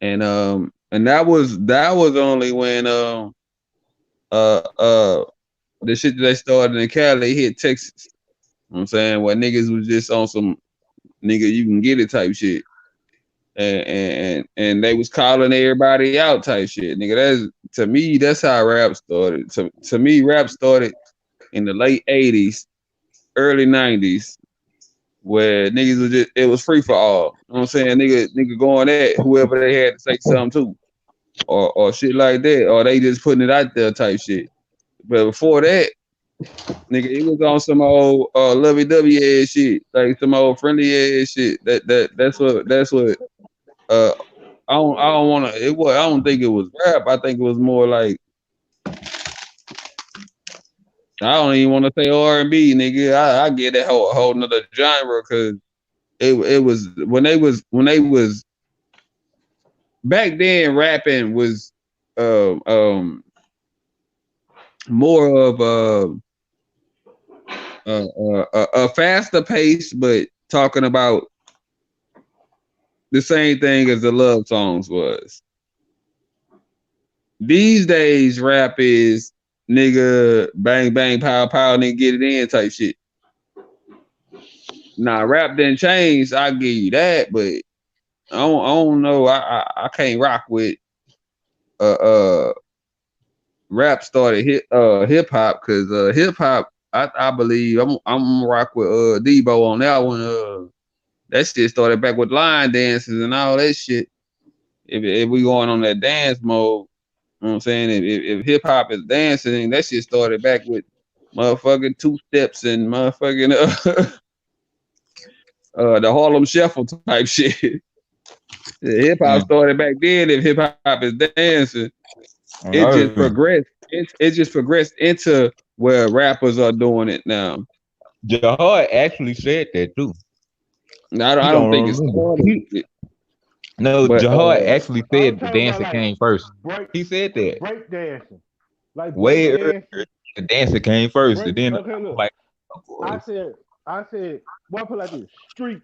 and that was only when uh uh the shit that they started in Cali hit Texas. You know what I'm saying, where niggas was just on some nigga you can get it type shit. And they was calling everybody out type shit. Nigga, that's to me, that's how rap started. To me, rap started in the late '80s, early '90s, where niggas was just it was free for all. You know what I'm saying? Nigga going at whoever they had to say something to, or shit like that, or they just putting it out there type shit. But before that, nigga, it was on some old lovey dovey ass shit, like some old friendly ass shit. That's what uh I don't wanna it was I don't think it was rap. I think it was more like I don't even want to say R&B, nigga. I get that whole nother genre because it was when they was back then rapping was uh, um more of a faster pace, but talking about the same thing as the love songs was. These days, rap is nigga bang bang pow pow nigga get it in type shit. Nah, rap didn't change. I give you that, but I don't know. I can't rock with uh uh rap started hip hop because hip hop I believe I'm gonna rock with Debo on that one. That shit started back with line dances and all that shit. If we going on that dance mode, you know what I'm saying? If hip hop is dancing, that shit started back with motherfucking two steps and motherfucking the Harlem Shuffle type shit. Hip hop Mm. started back then. If hip hop is dancing, it just Another thing, progressed. It just progressed into where rappers are doing it now. Jahar actually said that too. I He don't don't think it remember. started, No, but Jahar actually I'm said the talking about dancer like came first. break He said that break dancing, like break way earlier. dancing, The dancer came first, and break. then I Okay, was look, like, of I course. said, I said, what I put like this: street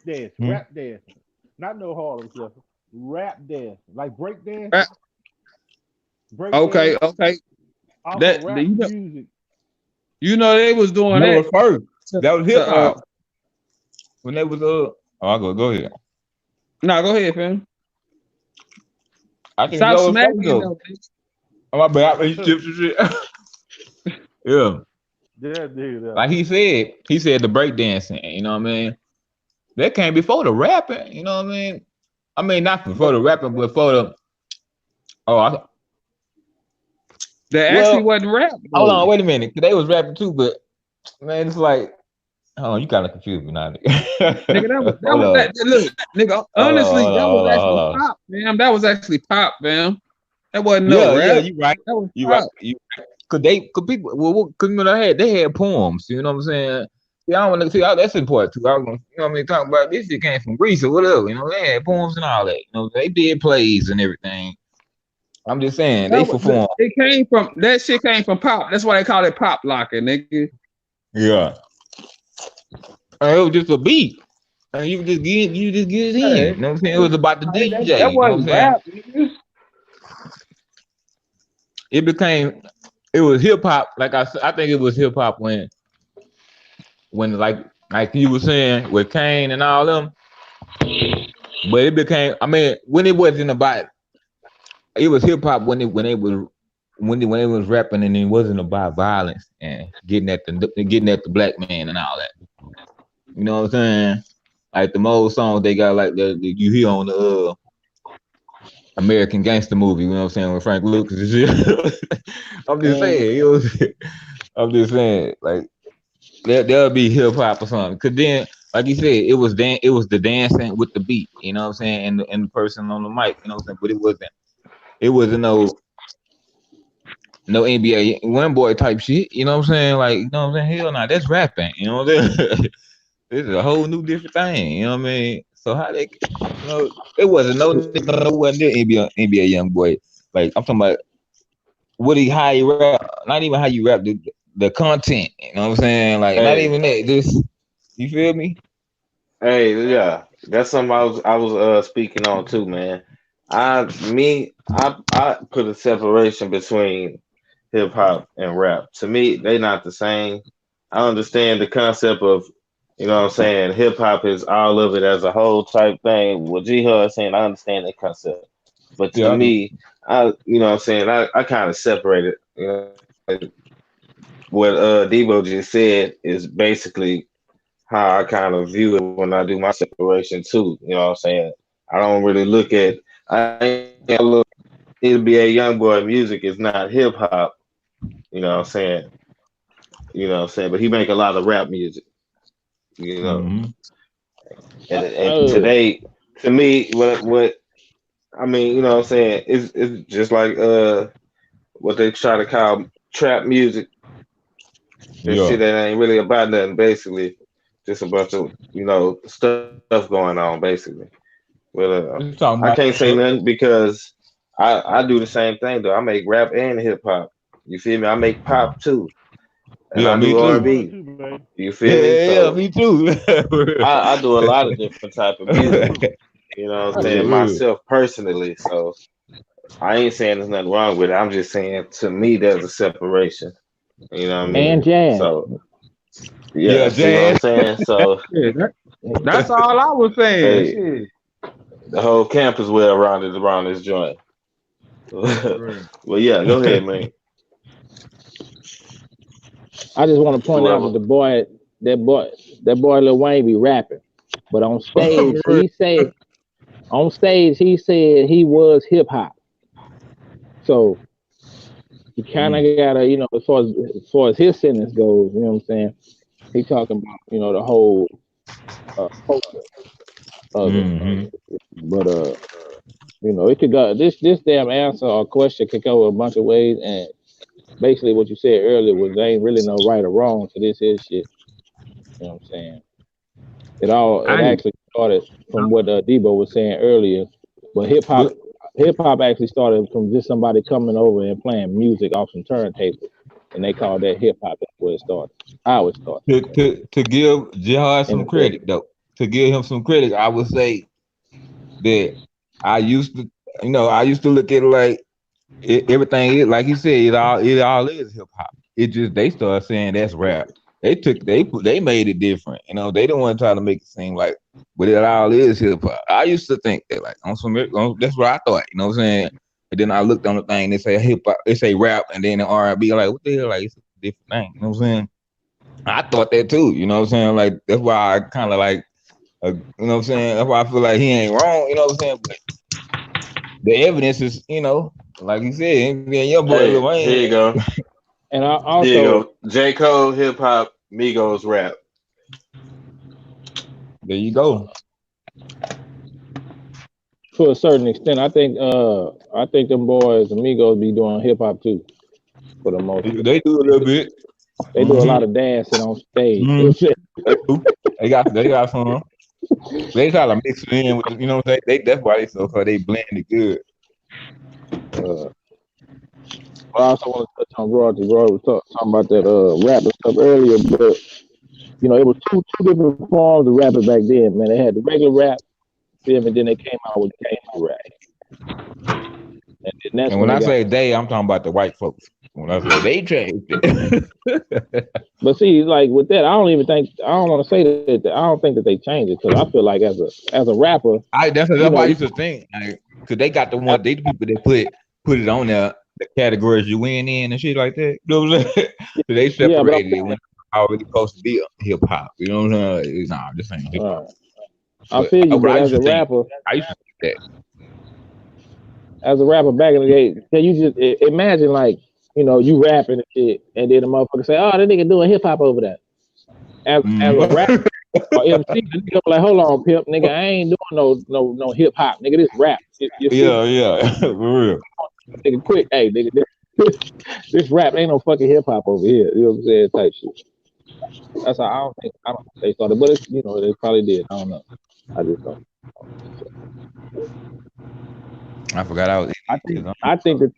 dancing, Hmm? rap dancing, not no Harlem Shuffle, rap dancing, like uh, break okay, dancing okay. off of That rap music. you know they was doing That that was first. to, That was to hip hop when they was Oh, I go ahead. no, go ahead, fam. I think that Stop was first smacking though. though, bitch. Oh, my bad. I chips and shit. Yeah, That nigga, like he said the breakdancing. You know what I mean? That came before the rapping. You know what I mean? I mean not before the rapping, but before the oh, That actually well, wasn't rap hold though. on, wait a minute. 'Cause they was rapping too, but man, it's like, oh, you kind of confused me now. Nigga, Nigga. that Hold was on, that look, nigga, hold on, honestly, hold that on, was hold on, hold actually on. pop, fam. That was actually pop, fam. That wasn't no Yeah, yeah, rap. you right, That was you right. pop. Could people, well, cause you know they had poems. You know what I'm saying? Yeah, I want to see that's important too. I was gonna, you know what I mean, talk about this shit came from Greece or whatever. You know, they had poems and all that. You know, they did plays and everything. I'm just saying they performed. It came from that shit came from pop. That's why they call it pop locker, nigga. Yeah, and it was just a beat, and you just get it in. You know what I'm saying? It was about the DJ. That You know what I'm wasn't saying? rap, nigga. It became it was hip hop. Like I think it was hip hop when like you were saying with Kane and all them. But it became. I mean, when it wasn't about it was hip hop when it was rapping and it wasn't about violence and getting at the black man and all that. You know what I'm saying? Like the most songs they got like that you hear on the American Gangster movie. You know what I'm saying with Frank Lucas and shit. I'm just Um, saying it was. I'm just saying like there'll be hip hop or something. Cause then, like you said, it was the dancing with the beat. You know what I'm saying, and the person on the mic. You know what I'm saying, but it wasn't no NBA one boy type shit. You know what I'm saying, like you know what I'm saying. Hell nah, that's rapping. You know what I'm saying. This is a whole new different thing. You know what I mean. So how they, you know, it wasn't no nigga, no wasn't there NBA young boy. Like I'm talking about how you rap, not even how you rap the content. You know what I'm saying? Like not Hey, even that. Just you feel me? hey, yeah, that's something I was speaking on too, man. I put a separation between hip hop and rap. To me, they not the same. I understand the concept of, you know what I'm saying, hip hop is all of it as a whole type thing. What G Hud saying, I understand that concept. But to Yeah, I do. me, you know what I'm saying, I kind of separate it. You know, what Debo just said is basically how I kind of view it when I do my separation too. You know what I'm saying? I don't really look at I ain't look NBA young boy music is not hip hop. You know what I'm saying? You know what I'm saying? But he make a lot of rap music. You know, Mm-hmm. and today, to me, what I mean, you know what I'm saying? It's just like what they try to call trap music. That Yeah. shit that ain't really about nothing. Basically, just a bunch of stuff going on. Basically. Well, Just I talking can't about say nothing because I do the same thing though. I make rap and hip hop. You feel me? I make pop too, and yeah, I me do I too. would R&B. too, man. You feel me? Yeah, So me too. I do a lot of different type of music. You know what I'm saying? Yeah. Myself personally. So I ain't saying there's nothing wrong with it. I'm just saying to me there's a separation. You know what I And mean? jazz. So Yeah, yeah, see what I'm jazz. saying? So Yeah, that's all I was saying. hey, Shit. the whole camp is well rounded around this joint. Right. Well, yeah, go ahead, man. I just want to point out that Whoever. that boy Lil Wayne be rapping, but on For stage real. he said he was hip hop. So you kind of Mm. gotta, as far as his sentence goes, you know what I'm saying? He talking about, the whole culture of it. Hmm. But it could go this damn answer or question could go a bunch of ways, and basically what you said earlier was there ain't really no right or wrong to this is shit. You know what I'm saying? It I ain't. actually started from what Debo was saying earlier, but But hip hop actually started from just somebody coming over and playing music off some turntables, and they called that hip hop. That's where it started. How it started to give Jihad in some the credit '70s. though, to give him some credit, I would say that I used to, I used to look at it like everything is like you said, it all is hip hop. It just they started saying that's rap. They made it different. They don't want to try to make it seem like, but it all is hip hop. I used to think that like that's what I thought. You know what I'm saying? And then I looked on the thing. They say hip hop. They say rap, and then the R&B. Like what the hell? Like it's a different thing. You know what I'm saying? I thought that too. You know what I'm saying? Like that's why I kind of like, you know what I'm saying? That's why I feel like he ain't wrong. You know what I'm saying? But the evidence is, like you said, yeah, your boy Lil Hey, here Wayne. you go. And I Here you also, go. J. Cole, hip hop, Migos, rap. There you go. to a certain extent, I think them boys, Amigos, be doing hip hop too for the most part. They do a little bit. They do a Mm-hmm. lot of dancing on stage. You know Mm-hmm. what I'm They do. They got some. They try to mix it in with, that's why they so called they blend it good. saying? I also want to touch on royalty. Roy was talking about that rap and stuff earlier, but it was two different forms of rapping back then. Man, they had the regular rap, feel me? Then they came out with gangster rap, and that's And when when they I got. say they, I'm talking about the white folks. When I say they changed it. But see, like with that, I don't want to say that. I don't think that they changed it because I feel like as a rapper, That's you why I know, used to think, like, cause they got they the people that put it on there, the categories you win in and shit like that. You know what I'm saying? So they yeah, but I'm separated it when it's already supposed to be hip hop. You know what I'm saying? Like, nah, this ain't hip hop. saying, I But feel you. but But as a rapper, I used to think back in the day, can you just imagine like you rapping and shit, and then the motherfucker say, "Oh, that nigga doing hip hop over there." As a rapper that. or MC, the nigga be like, hold on, pimp, nigga, I ain't doing no hip hop, nigga. This rap. You feel me? Yeah, yeah, for real. Nigga, quick, hey, nigga, this rap ain't no fucking hip hop over here. You know what I'm saying? Type shit. That's how I don't think they started, but it's they probably did. I don't know. I just don't. I forgot I was I in think this. I think that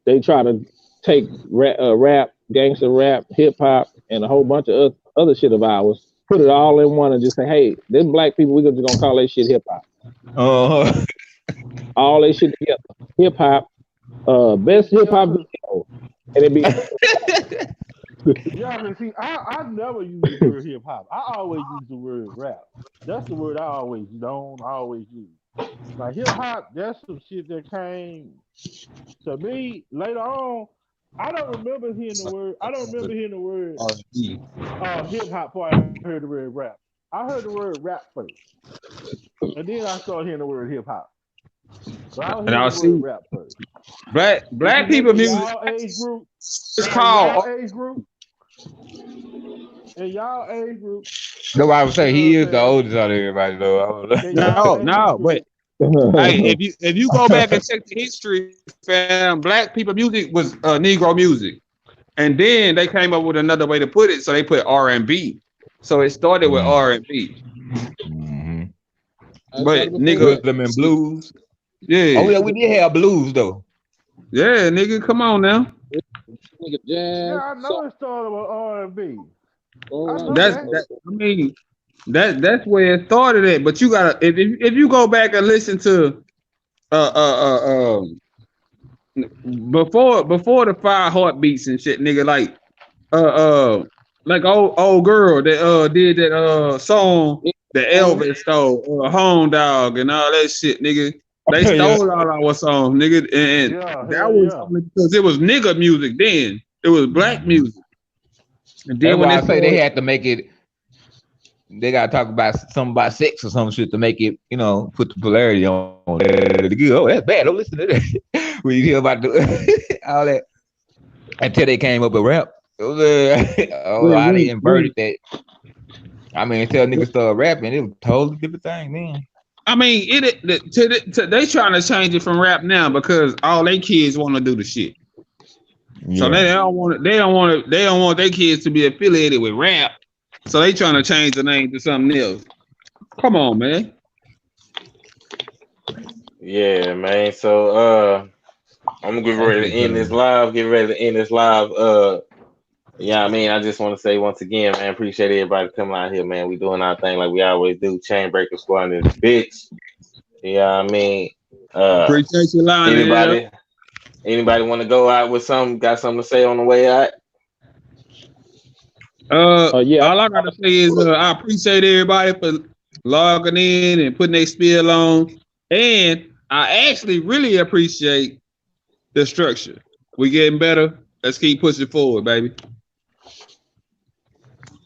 they try to take rap, gangster rap, hip hop, and a whole bunch of other shit of ours, put it all in one, and just say, hey, them black people, we just gonna call that shit hip hop. Uh-huh. All that shit together. Hip hop, best hip Yeah, hop cause video, and it be yeah, cause see, I never use the word hip hop. I always use the word rap. That's the word I always don't always use. Like hip hop, that's some shit that came to me later on. I don't remember hearing the word. I don't remember hearing the word R&B. hip hop before I heard the word rap. I heard the word rap first, and then I started hearing the word hip hop. But I was And hearing I the word see rap first. If black you look people in music y'all age group, is in called. y'all age group, That's why I would you say know he what is I'm the saying? oldest out of everybody, though. In y'all No, age no, group, but hey, if you go back and check the history, fam, black people music was Negro music, and then they came up with another way to put it, so they put R&B. So it started with Mm. R&B, Mm-hmm. I started but before nigga, that. Rhythm and blues. Oh yeah, yeah, we did have blues though. yeah, nigga, come on now. Nigga, yeah, jazz, I know it started with R&B. I soul, know That's that. that. I mean, that's where it started at. But you gotta if you go back and listen to uh, uh, uh, um, before the 5 heartbeats and shit, nigga, uh, uh, like old girl that did that song that Elvis stole, Home Dog and all that shit, nigga. They Yeah. stole all our songs, nigga, and Yeah, that hell was yeah. only because it was nigga music then. It was black Mhm. music, and then That's when why they I say they started, had to make it. They gotta talk about something about sex or some shit to make it, put the polarity on it. Oh, that's bad. Don't listen to that. When you hear about all that until they came up with rap. It was, when, how they when, inverted when, that. I mean, until niggas started rapping, it was a totally different thing then. I mean, they trying to change it from rap now because all they kids want to do the shit. So Yeah. they don't want their kids to be affiliated with rap. So they trying to change the name to something else. Come on, man. Yeah, man. So I'm gonna get That ready to shit end this crazy. live. Get ready to end this live. Yeah, I mean, I just want to say once again, man, appreciate everybody coming out here, man. We doing our thing like we always do. Chainbreaker squad in this bitch. Yeah, I mean, uh, Appreciate you lining it up. anybody, anybody want to go out with something? Got something to say on the way out? Yeah, All I gotta say is I appreciate everybody for logging in and putting their spiel on, and I actually really appreciate the structure. We getting better. Let's keep pushing forward, baby.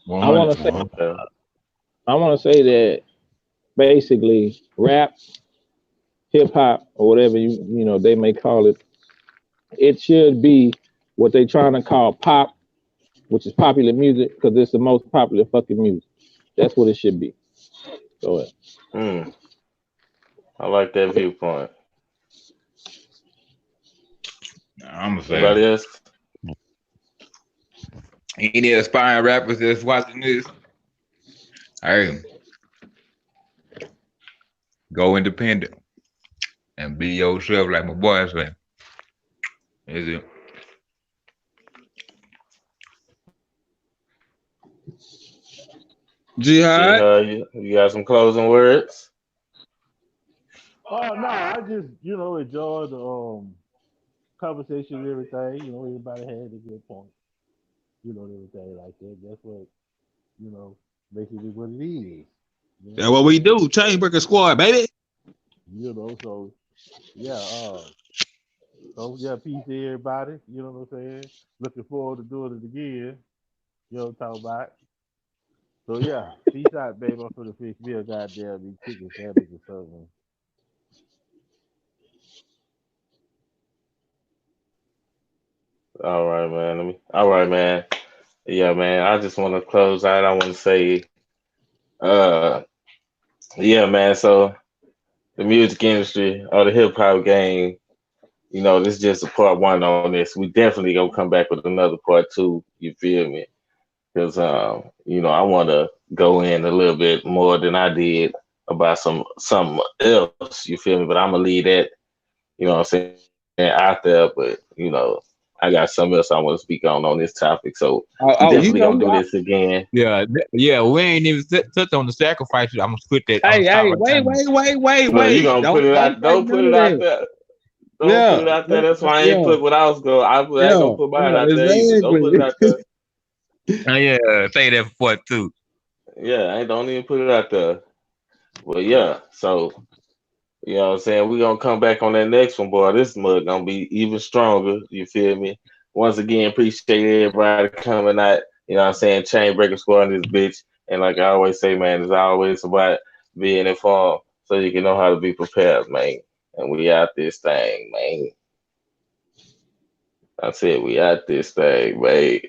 I want 100. to say, Okay. I want to say that basically rap, hip hop, or whatever they may call it, it should be what they trying to call pop, which is popular music, because it's the most popular fucking music. That's what it should be. Go ahead. Hmm. I like that viewpoint. I'm gonna say Anybody else? any aspiring rappers that's watching this, hey, go independent and be yourself, like my boy say. Is it? Jihad. You got some closing words? Oh no, I just enjoyed the conversation and everything. Everybody had a good point. And everything like that. That's what basically what it is. You know That's what what I'm we do. saying? Chainbreaker Squad, baby. So yeah, so yeah, peace to everybody. You know what I'm saying? Looking forward to doing it again. You know what I'm talking about? So yeah, peace out, baby. I'm for the fish meal, goddamn me chicken sandwich or something. All right, man. All right, man. Yeah, man. I just want to close out. I want to say, uh, yeah, man. So the music industry or the hip hop game, this is just a part one on this. We definitely gonna come back with another part two. You feel me? Because I want to go in a little bit more than I did about something else. You feel me? But I'm gonna leave that, what I'm saying, out there. But I got something else I want to speak on this topic. So we definitely You gonna know, do this again. Yeah. We ain't even touched on the sacrifices. I'm gonna quit that. I'm gonna stop hey, right there. Look, you gonna put it Don't out. say Don't put none it of out that. there. Don't put Yeah, it out there. That's why I ain't yeah, put what I was going. I ain't gonna put mine out there either. Don't put it exactly. out there. Yeah, say that for too. Yeah, I don't even put it out there. Well, yeah. So what I'm saying? We're gonna come back on that next one, boy. This mug gonna be even stronger. You feel me? Once again, appreciate everybody coming out. What I'm saying? Chainbreaker squad in this bitch. And like I always say, man, it's always about being informed so you can know how to be prepared, man. And we out this thing, man. I said we out this thing, man.